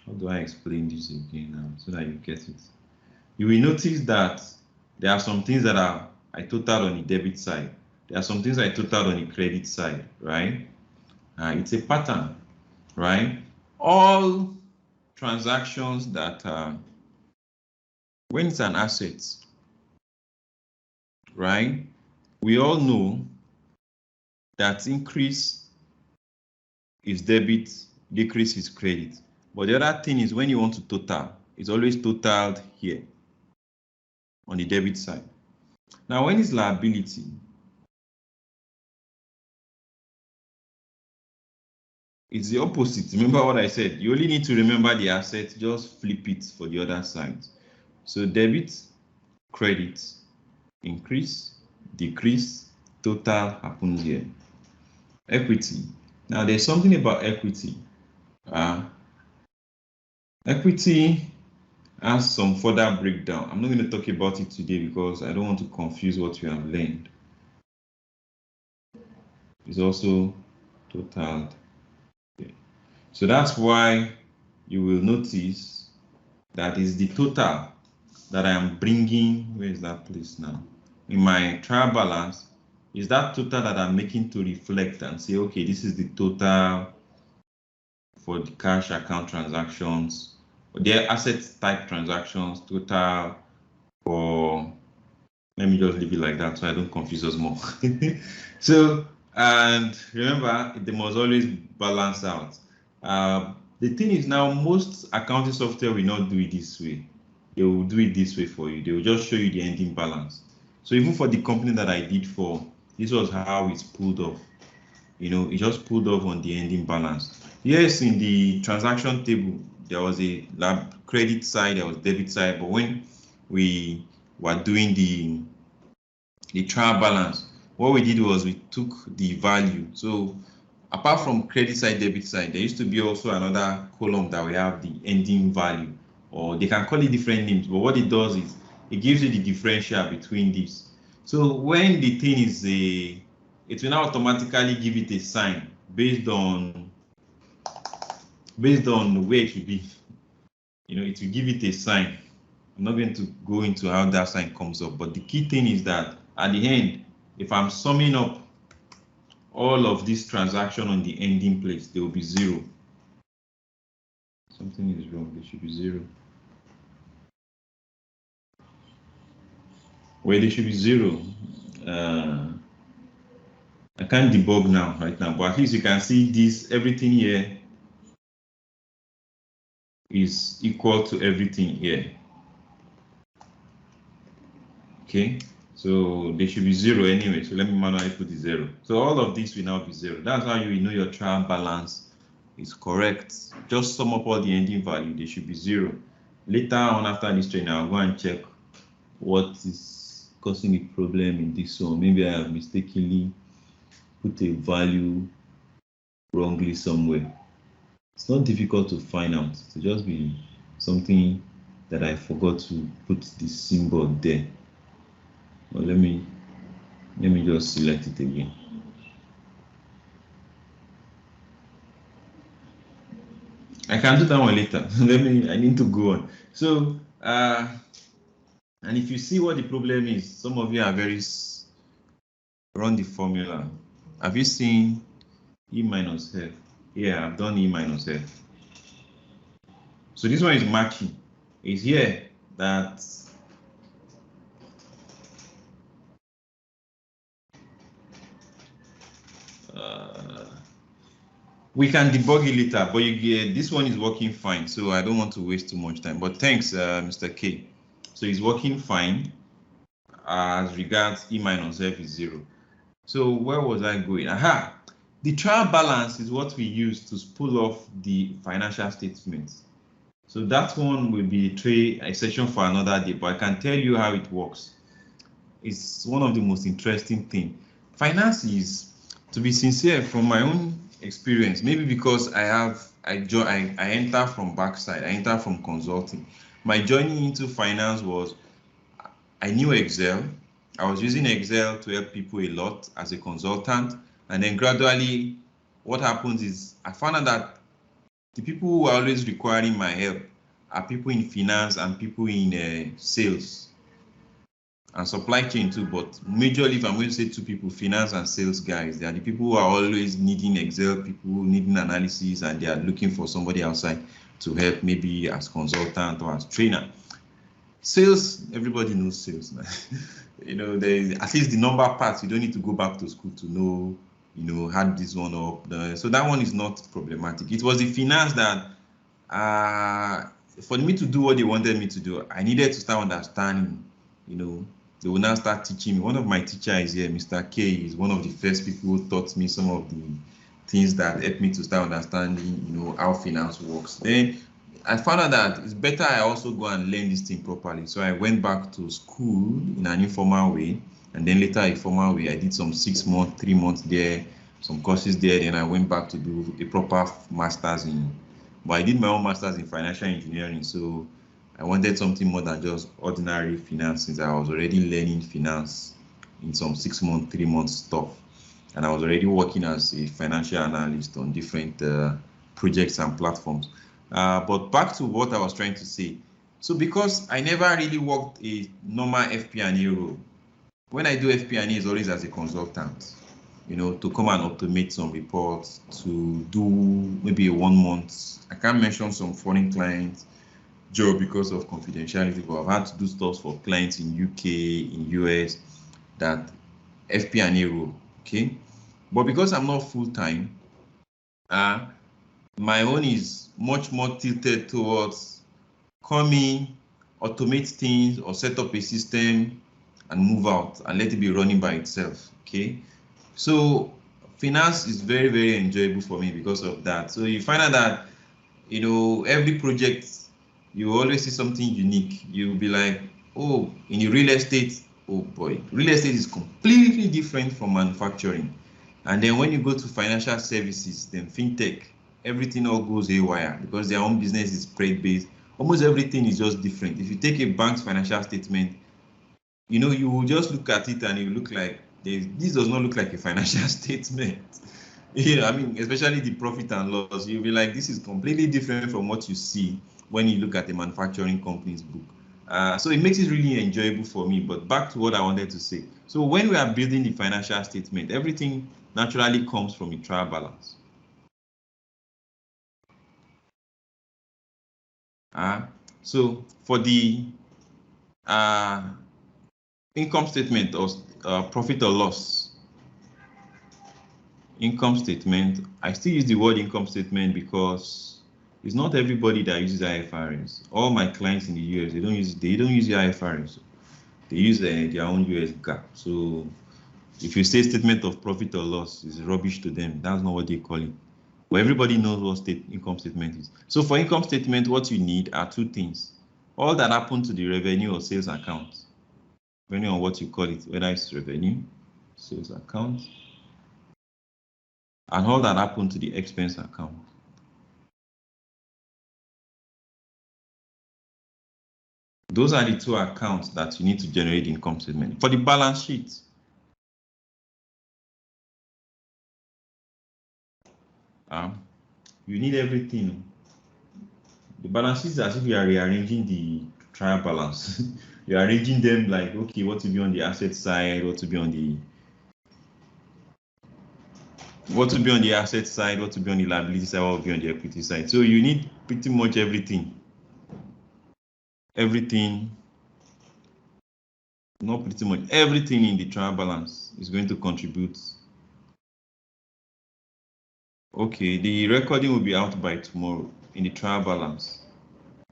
how do I explain this again now so that you get it? You will notice that there are some things that I totaled on the debit side. There are some things I totaled on the credit side, right? It's a pattern, right? All transactions that when it's an asset, right? We all know that increase is debit, decrease is credit. But the other thing is when you want to total, it's always totaled here on the debit side. Now, when it's liability, it's the opposite. Remember what I said? You only need to remember the asset, just flip it for the other side. So debit, credit, increase, decrease, total happens here. Equity. Now there's something about equity. Equity has some further breakdown. I'm not going to talk about it today because I don't want to confuse what you have learned. It's also totaled. Okay. So that's why you will notice that is the total that I am bringing. Where is that place now? In my trial balance, is that total that I'm making to reflect and say, okay, this is the total for the cash account transactions, their asset type transactions, total for, let me just leave it like that so I don't confuse us more. So, and remember, they must always balance out. The thing is now, most accounting software will not do it this way. They will do it this way for you. They will just show you the ending balance. So even for the company that I did for, this was how it's pulled off. You know, it just pulled off on the ending balance. Yes, in the transaction table, there was a credit side, there was debit side, but when we were doing the trial balance, what we did was we took the value. So apart from credit side, debit side, there used to be also another column that we have the ending value, or they can call it different names, but what it does is it gives you the differential between these. So when the thing is it will now automatically give it a sign based on where it should be. You know, it will give it a sign. I'm not going to go into how that sign comes up, but the key thing is that at the end, if I'm summing up all of this transaction on the ending place, there will be 0. Something is wrong. There should be 0. Where there should be 0. I can't debug right now, but at least you can see this, everything here is equal to everything here. Okay, so there should be 0 anyway, so let me manually put the 0. So all of this will now be 0. That's how you know your trial balance is correct. Just sum up all the ending value, they should be 0. Later on after this training, I'll go and check what is causing the problem in this one. Maybe I have mistakenly put a value wrongly somewhere. It's not difficult to find out. It will just be something that I forgot to put the symbol there. Well, let me just select it again. I can do that one later. I need to go on. So, and if you see what the problem is, some of you are run the formula. Have you seen E minus F? Yeah, I've done E minus F. So this one is matching. It's here that we can debug it later, but this one is working fine, so I don't want to waste too much time. But thanks, Mr. K. So it's working fine as regards E minus F is 0. So where was I going? Aha! The trial balance is what we use to pull off the financial statements. So that one will be a session for another day, but I can tell you how it works. It's one of the most interesting things. Finance is, to be sincere, from my own experience, maybe because I enter from backside, I enter from consulting. My journey into finance was, I knew Excel. I was using Excel to help people a lot as a consultant. And then gradually, what happens is I found out that the people who are always requiring my help are people in finance and people in sales and supply chain too. But majorly, if I'm going to say 2 people, finance and sales guys, they are the people who are always needing Excel, people who needing analysis, and they are looking for somebody outside to help, maybe as consultant or as trainer. Sales, everybody knows sales. You know, at least the number parts, you don't need to go back to school to know, you know, had this one up. So that one is not problematic. It was the finance that, for me to do what they wanted me to do, I needed to start understanding, you know, they will now start teaching me. One of my teachers here, Mr. K, is one of the first people who taught me some of the things that helped me to start understanding, how finance works. Then I found out that it's better I also go and learn this thing properly. So I went back to school in an informal way, and then later a formal way. I did some 6 months, 3 months there, some courses there. Then I went back to do a proper master's but I did my own master's in financial engineering. So I wanted something more than just ordinary finance, since I was already learning finance in some 6 months, 3 months stuff. And I was already working as a financial analyst on different projects and platforms. But back to what I was trying to say. So because I never really worked a normal FP&A role, when I do FP&A, it's always as a consultant, to come and automate some reports, to do maybe a 1 month. I can't mention some foreign clients job because of confidentiality, but I've had to do stuff for clients in UK, in US, that FP&A role, okay? But because I'm not full-time, my own is much more tilted towards coming, automate things, or set up a system and move out and let it be running by itself, okay? So finance is very, very enjoyable for me because of that. So you find out that, every project, you always see something unique. You'll be like, oh, in the real estate, oh boy, real estate is completely different from manufacturing. And then when you go to financial services, then fintech, everything all goes haywire because their own business is spread-based. Almost everything is just different. If you take a bank's financial statement, you will just look at it and you look like, this does not look like a financial statement. Especially the profit and loss, you'll be like, this is completely different from what you see when you look at the manufacturing company's book. So it makes it really enjoyable for me. But back to what I wanted to say. So when we are building the financial statement, everything naturally comes from a trial balance. So for the income statement or profit or loss, income statement, I still use the word income statement because it's not everybody that uses IFRS. All my clients in the US, they don't use the IFRS. They use their own US GAAP. So if you say statement of profit or loss, it's rubbish to them. That's not what they call it. But everybody knows what income statement is. So for income statement, what you need are two things. All that happen to the revenue or sales account, depending on what you call it, whether it's revenue, sales account, and all that happen to the expense account. Those are the two accounts that you need to generate the income statement. For the balance sheet, you need everything. The balance sheet is as if you are rearranging the trial balance. You're arranging them like, okay, what to be on the asset side, what to be on the asset side, what to be on the liability side, what to be on the equity side. So you need pretty much everything. Not pretty much, everything in the trial balance is going to contribute. Okay, the recording will be out by tomorrow in the trial balance.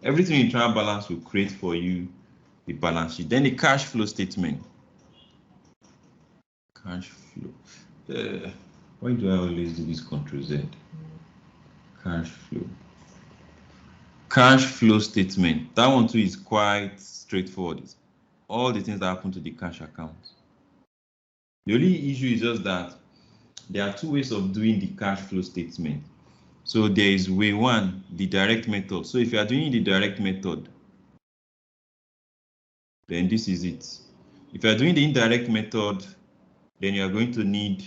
Everything in trial balance will create for you the balance sheet. Then the cash flow statement. Cash flow. Why do I always do this Control Z? Cash flow. Cash flow statement. That one too is quite straightforward. It's all the things that happen to the cash account. The only issue is just that there are two ways of doing the cash flow statement. So there is way one, the direct method. So if you are doing the direct method, then this is it. If you are doing the indirect method, then you are going to need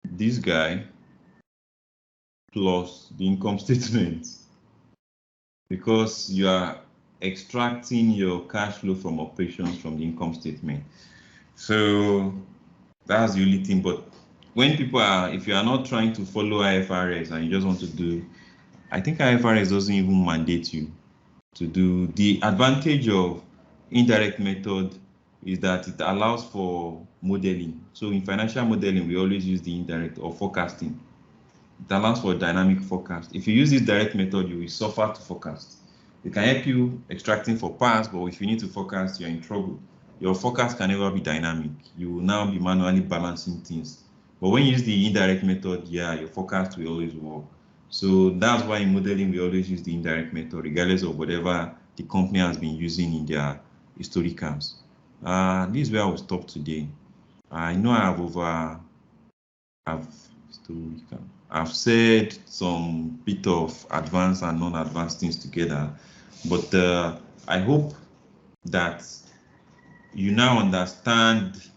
this guy plus the income statement, because you are extracting your cash flow from operations from the income statement. So that's the only thing. But when people if you are not trying to follow IFRS and you just want to do, I think IFRS doesn't even mandate you to do. The advantage of indirect method is that it allows for modeling. So in financial modeling, we always use the indirect or forecasting. It allows for dynamic forecast. If you use this direct method, you will suffer to forecast. It can help you extracting for past, but if you need to forecast, you're in trouble. your forecast can never be dynamic. You will now be manually balancing things. But when you use the indirect method, yeah, your forecast will always work. So that's why in modeling, we always use the indirect method, regardless of whatever the company has been using in their historicals. This is where I will stop today. I know I've said some bit of advanced and non-advanced things together, but I hope that you now understand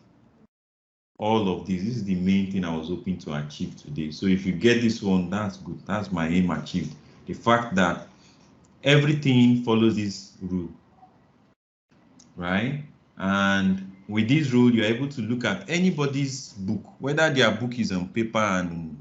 all of this. This is the main thing I was hoping to achieve today. So if you get this one, that's good. That's my aim achieved. The fact that everything follows this rule, right? And with this rule, you're able to look at anybody's book, whether their book is on paper and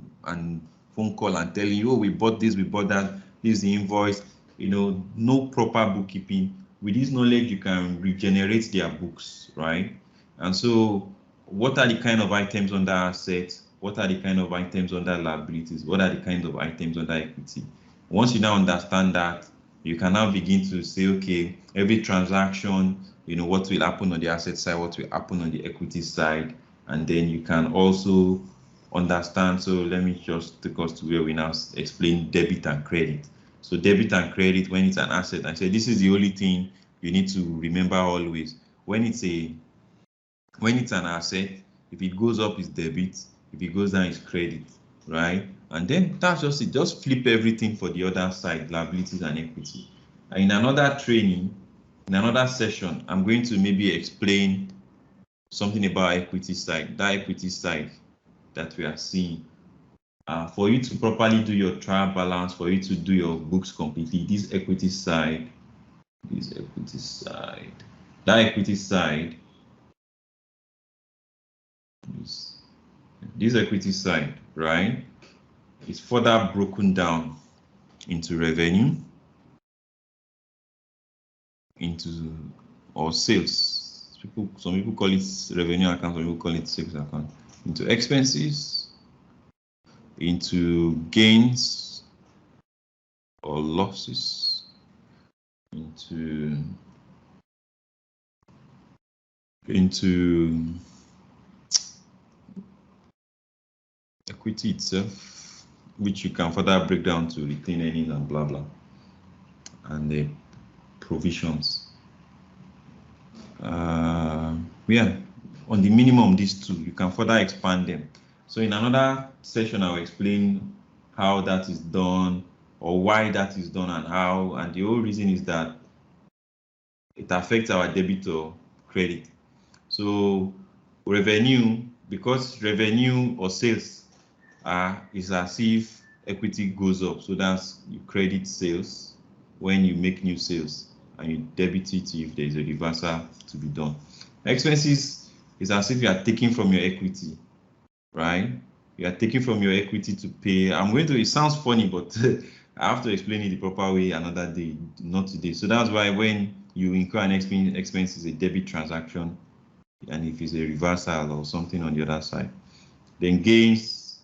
phone call and telling you, oh, we bought this, we bought that, this is the invoice, no proper bookkeeping. With this knowledge, you can regenerate their books, right? And so what are the kind of items under assets? What are the kind of items under liabilities? What are the kind of items under equity? Once you now understand that, you can now begin to say, okay, every transaction, what will happen on the asset side, what will happen on the equity side, and then you can also understand. So let me just take us to where we now explain debit and credit. So debit and credit, when it's an asset, I said this is the only thing you need to remember always. When it's an asset, if it goes up, it's debit. If it goes down, it's credit, right? And then that's just it. Just flip everything for the other side, liabilities and equity. And in another training, in another session, I'm going to maybe explain something about equity side, that equity side that we are seeing. For you to properly do your trial balance, for you to do your books completely, this equity side, that equity side, this equity side, right, is further broken down into revenue, or sales. Some people call it revenue account, some people call it sales account, into expenses, into gains or losses, into equity itself, which you can further break down to retained earnings and blah blah, and the provisions. Yeah, on the minimum, these two, you can further expand them. So in another session, I'll explain how that is done, or why that is done, and how. And the whole reason is that it affects our debit or credit. So revenue, because revenue or sales is as if equity goes up. So that's you credit sales when you make new sales, and you debit it if there is a reversal to be done. Expenses is as if you are taking from your equity, right? You are taking from your equity to pay. It sounds funny, but I have to explain it the proper way another day, not today. So that's why when you incur an expense is a debit transaction, and if it's a reversal or something on the other side. Then gains,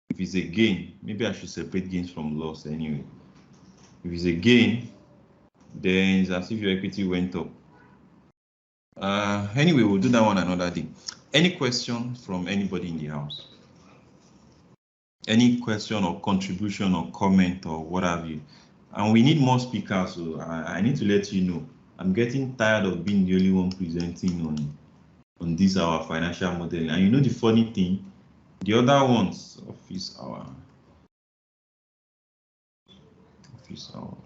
if it's a gain, maybe I should separate gains from loss anyway. If it's a gain, then it's as if your equity went up. Anyway, we'll do that one another day. Any question from anybody in the house? Any question or contribution or comment or what have you? And we need more speakers, so I need to let you know. I'm getting tired of being the only one presenting on this our financial modeling. And you know the funny thing, the other ones, office hour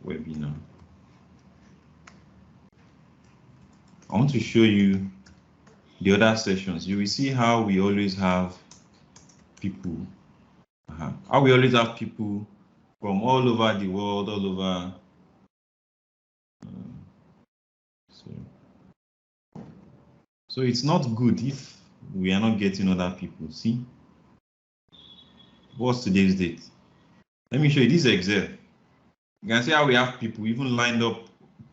webinar. I want to show you the other sessions. You will see how we always have people. How we always have people from all over the world, all over. So it's not good if we are not getting other people. See, what's today's date? Let me show you this Excel. You can see how we have people even lined up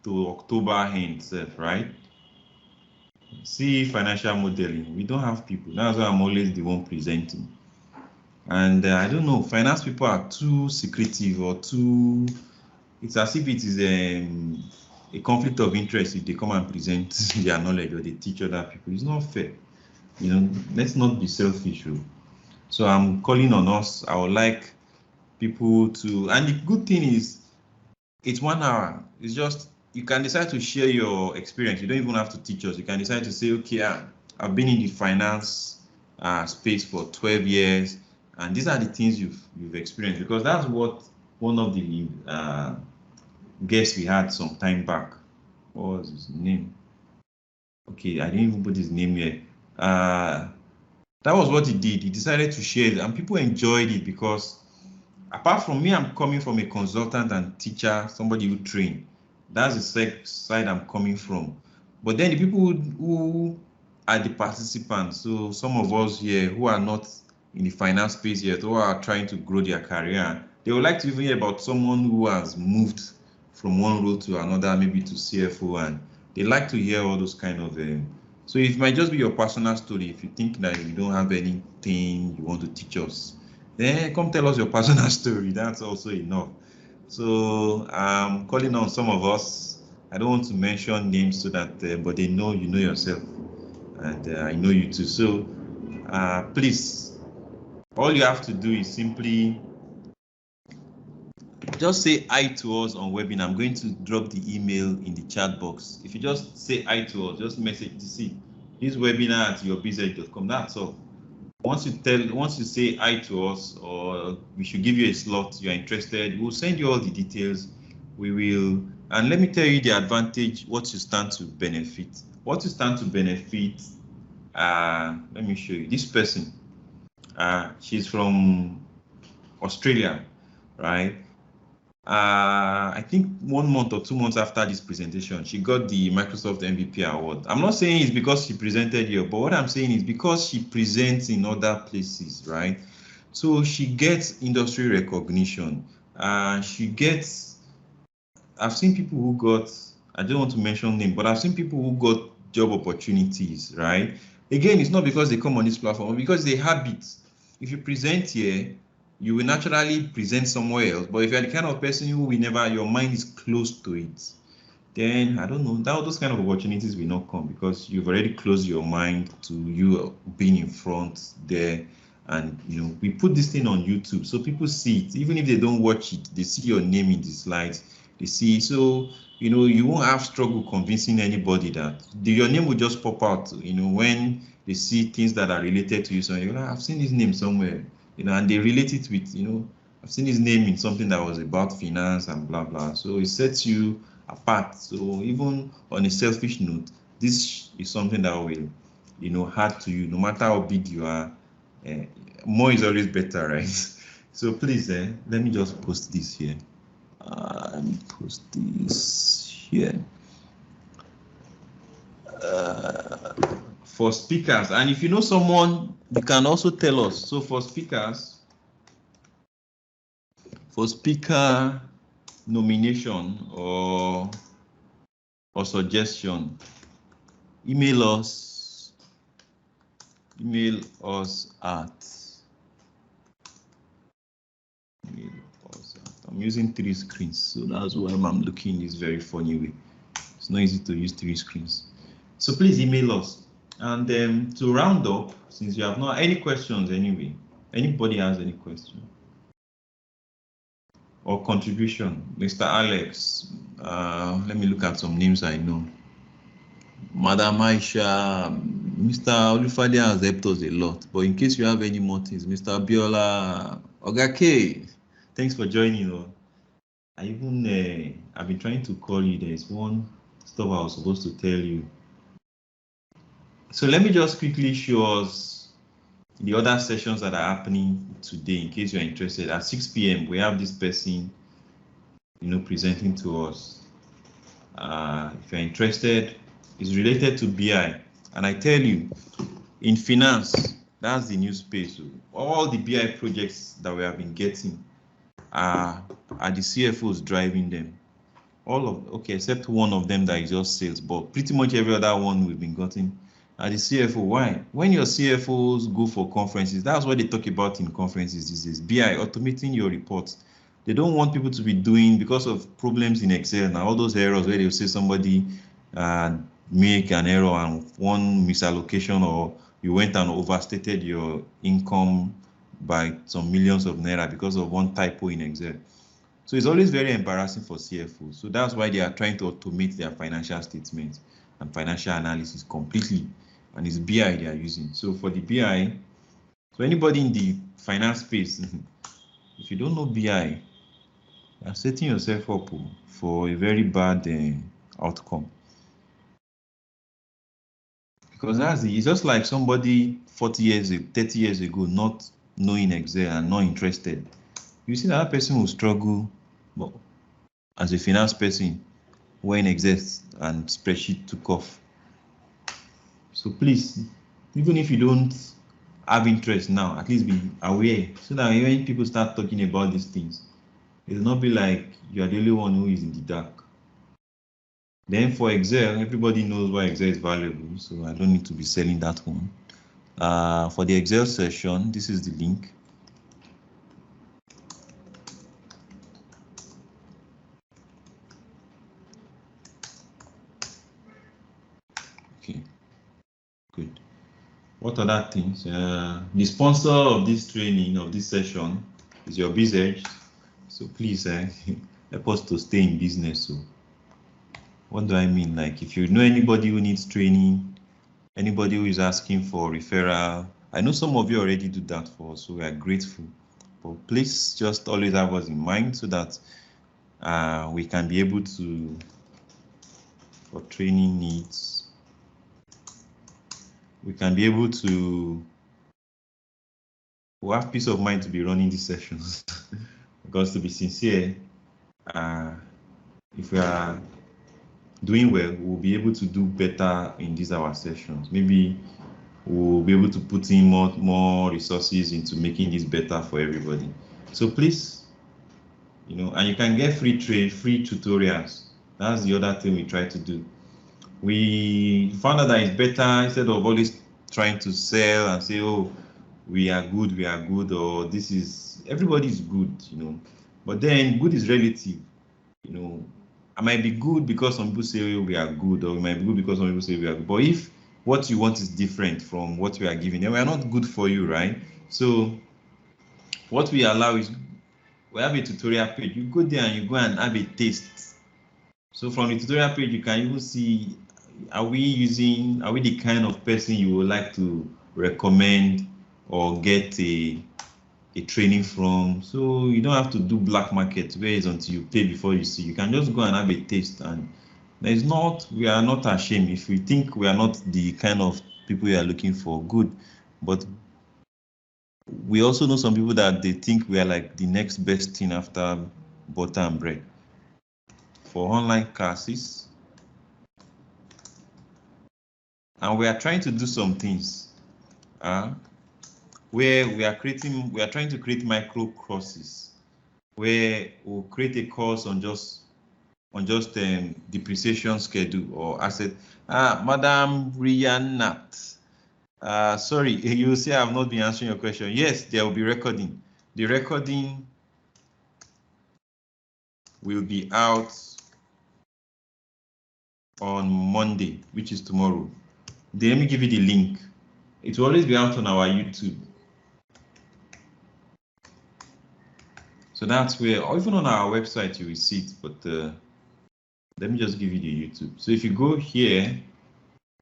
to October end, right? See financial modeling. We don't have people. That's why I'm always the one presenting. And I don't know, finance people are too secretive or too. It's as if it is a conflict of interest if they come and present their knowledge or they teach other people. It's not fair. Let's not be selfish. So I'm calling on us. I would like people to, and the good thing is it's 1 hour. It's just, you can decide to share your experience. You don't even have to teach us. You can decide to say, okay, I've been in the finance space for 12 years, and these are the things you've experienced, because that's what one of the guests we had some time back, what was his name? Okay, I didn't even put his name here. That was what he did. He decided to share it, and people enjoyed it, because apart from me, I'm coming from a consultant and teacher, somebody who trained. That's the side I'm coming from. But then the people who are the participants, so some of us here who are not in the finance space yet, who are trying to grow their career, they would like to even hear about someone who has moved from one role to another, maybe to CFO, and they like to hear all those kind of so it might just be your personal story. If you think that you don't have anything you want to teach us, then come tell us your personal story. That's also enough. So I'm calling on some of us. I don't want to mention names so that, but they know you know yourself, and I know you too. So please, all you have to do is simply just say hi to us on webinar. I'm going to drop the email in the chat box. If you just say hi to us, just message to see this webinar at yourbz.com. That's all. Once you say hi to us, or we should give you a slot, you are interested, we'll send you all the details. We will, and let me tell you the advantage, what you stand to benefit. What you stand to benefit, let me show you. This person, she's from Australia, right? I think 1 month or 2 months after this presentation, she got the Microsoft MVP award. I'm not saying it's because she presented here, but what I'm saying is because she presents in other places, right? So she gets industry recognition. She gets, I've seen people who got, I don't want to mention names, but I've seen people who got job opportunities, right? Again, it's not because they come on this platform, but because they habit. If you present here, you will naturally present somewhere else. But if you're the kind of person who will never, your mind is close to it, then I don't know, those kind of opportunities will not come, because you've already closed your mind to you being in front there. And we put this thing on YouTube, so people see it. Even if they don't watch it, they see your name in the slides. They see, so you won't have struggle convincing anybody that your name will just pop out. When they see things that are related to you, so you're like, I've seen his name somewhere. And they relate it with, I've seen his name in something that was about finance and blah, blah. So it sets you apart. So even on a selfish note, this is something that will, add to you, no matter how big you are. More is always better, right? So please, let me just post this here. Let me post this here. For speakers, and if you know someone, you can also tell us. So for speakers, for speaker nomination or suggestion, email us at I'm using 3 screens, so that's why I'm looking this very funny way. It's not easy to use 3 screens. So please email us. And to round up, since you have not any questions anyway, anybody has any question or contribution? Mr. Alex, let me look at some names I know. Madam Aisha, Mr. Olufade has helped us a lot, but in case you have any more things, Mr. Biola, Ogake, thanks for joining. I've been trying to call you. There's one stuff I was supposed to tell you. So let me just quickly show us the other sessions that are happening today, in case you're interested. At 6 p.m. we have this person, presenting to us. If you're interested, it's related to BI. And I tell you, in finance, that's the new space. So all the BI projects that we have been getting are the CFOs driving them. Except one of them that is just sales, but pretty much every other one we've been getting are the CFO. Why? When your CFOs go for conferences, that's what they talk about in conferences these days. BI, automating your reports. they don't want people to be doing because of problems in Excel. Now all those errors where they'll say somebody make an error and one misallocation, or you went and overstated your income by some millions of naira because of one typo in Excel. So it's always very embarrassing for CFOs. So that's why they are trying to automate their financial statements and financial analysis completely. And it's BI they are using. So for the BI, so anybody in the finance space, if you don't know BI, you're setting yourself up for a very bad outcome. Because it's just like somebody 40 years, 30 years ago, not knowing Excel and not interested. You see that person will struggle as a finance person when Excel and spreadsheet took off. So please, even if you don't have interest now, at least be aware, so that when people start talking about these things, it will not be like you are the only one who is in the dark. Then for Excel, everybody knows why Excel is valuable, so I don't need to be selling that one. For the Excel session, this is the link. Okay, good. What other things? The sponsor of this training, of this session, is your BSS. So please help us to stay in business. So what do I mean? Like if you know anybody who needs training, anybody who is asking for referral, I know some of you already do that for us, so we are grateful. But please just always have us in mind so that we can be able to, for training needs, we can be able to have peace of mind to be running these sessions. Because to be sincere, if we are doing well, we'll be able to do better in these our sessions. Maybe we'll be able to put in more resources into making this better for everybody. So please, and you can get free tutorials. That's the other thing we try to do. We found out that it's better, instead of always trying to sell and say, oh, we are good, or this is, everybody is good, but then good is relative. I might be good because some people say we are good, or we might be good because some people say we are good. But if what you want is different from what we are giving, then we are not good for you, right? So what we allow is, we have a tutorial page. You go there and you go and have a taste. So from the tutorial page, you can even see, are we the kind of person you would like to recommend or get a training from? So you don't have to do black market where it's until you pay before you see. You can just go and have a taste, and we are not ashamed. If we think we are not the kind of people you are looking for, good. But we also know some people that they think we are like the next best thing after butter and bread. For online classes, and we are trying to do some things where we are trying to create micro courses, where we'll create a course on just depreciation schedule or asset. Madam Rianat, sorry, you say I've not been answering your question. Yes, there will be recording. The recording will be out on Monday, which is tomorrow. Let me give you the link. It will always be out on our YouTube. So that's where, or even on our website, you will see it. But let me just give you the YouTube. So if you go here,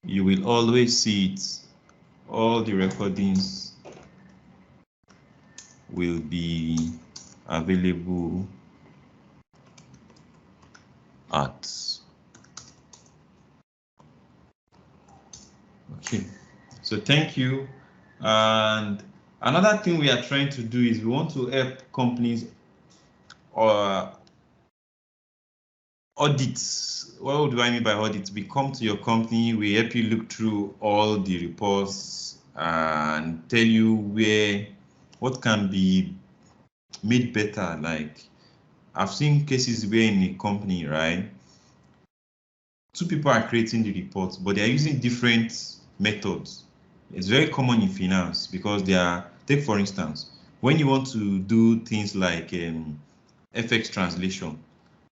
you will always see it. All the recordings will be available at. Okay, so thank you. And another thing we are trying to do is we want to help companies audits. What do I mean by audits? We come to your company, we help you look through all the reports and tell you what can be made better. Like I've seen cases where in a company, right, two people are creating the reports, but they are using different methods. It's very common in finance because take for instance, when you want to do things like FX translation.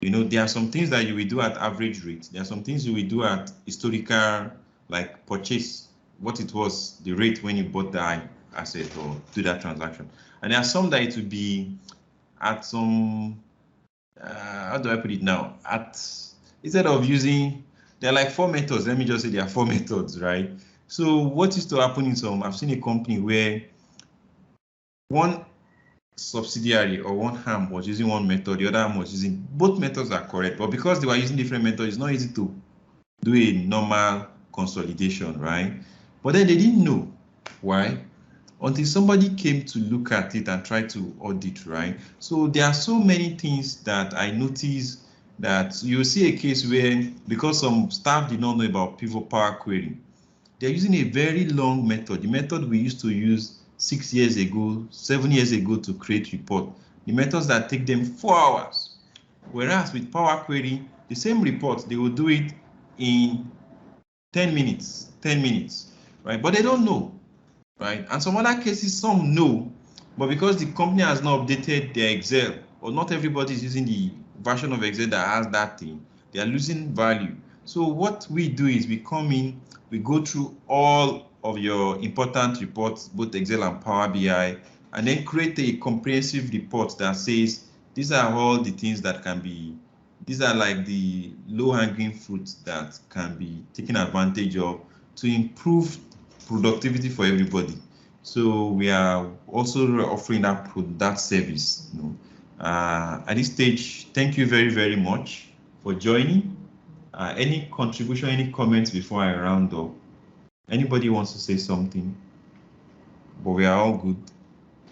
You know, there are some things that you will do at average rate. There are some things you will do at historical, like purchase, what it was, the rate when you bought the asset or do that transaction. And there are some that it will be at some, how do I put it now? Instead of using, there are like 4 methods. Let me just say there are 4 methods, right? So what used to happen in some, I've seen a company where one subsidiary or one arm was using one method, the other arm was using, both methods are correct, but because they were using different methods, it's not easy to do a normal consolidation, right? But then they didn't know why until somebody came to look at it and try to audit, right? So there are so many things that I noticed that you see a case where, because some staff did not know about pivot power query, they're using a very long method, the method we used to use 6 years ago, 7 years ago to create report, the methods that take them 4 hours. Whereas with Power Query, the same report, they will do it in 10 minutes, right? But they don't know, right? And some other cases, some know, but because the company has not updated their Excel, or not everybody is using the version of Excel that has that thing, they are losing value. So what we do is we come in, we go through all of your important reports, both Excel and Power BI, and then create a comprehensive report that says, these are all the things that can be, these are like the low-hanging fruits that can be taken advantage of to improve productivity for everybody. So we are also offering that service. You know, at this stage, thank you very, very much for joining. Any contribution, any comments before I round up? Anybody wants to say something? But we are all good.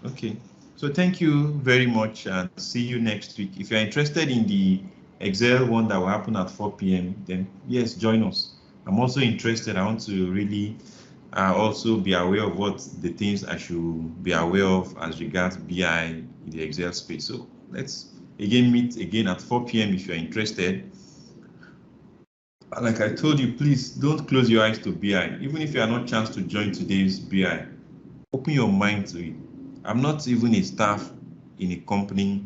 Okay. So thank you very much and see you next week. If you're interested in the Excel one that will happen at 4 p.m., then yes, join us. I'm also interested. I want to really also be aware of what the things I should be aware of as regards BI in the Excel space. So let's again meet again at 4 p.m. if you're interested. Like I told you, please don't close your eyes to BI. Even if you are not chance to join today's BI, open your mind to it. I'm not even a staff in a company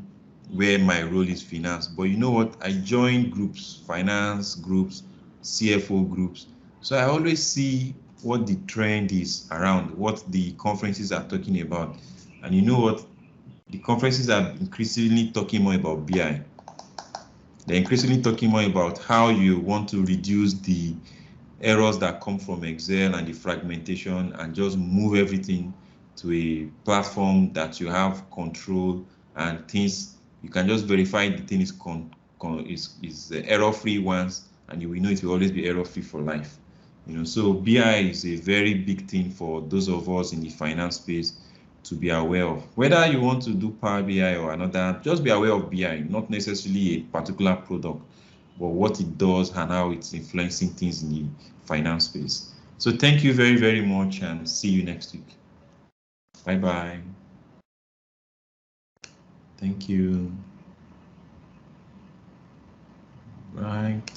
where my role is finance, but you know what? I join groups, finance groups, CFO groups. So I always see what the trend is around, what the conferences are talking about. And you know what? The conferences are increasingly talking more about BI. They're increasingly talking more about how you want to reduce the errors that come from Excel and the fragmentation and just move everything to a platform that you have control and things you can just verify the thing is error-free once, and you will know it will always be error-free for life. You know, so BI is a very big thing for those of us in the finance space to be aware of. Whether you want to do Power BI or another, just be aware of BI, not necessarily a particular product, but what it does and how it's influencing things in the finance space. So thank you very, very much and see you next week. Bye-bye. Thank you. Right.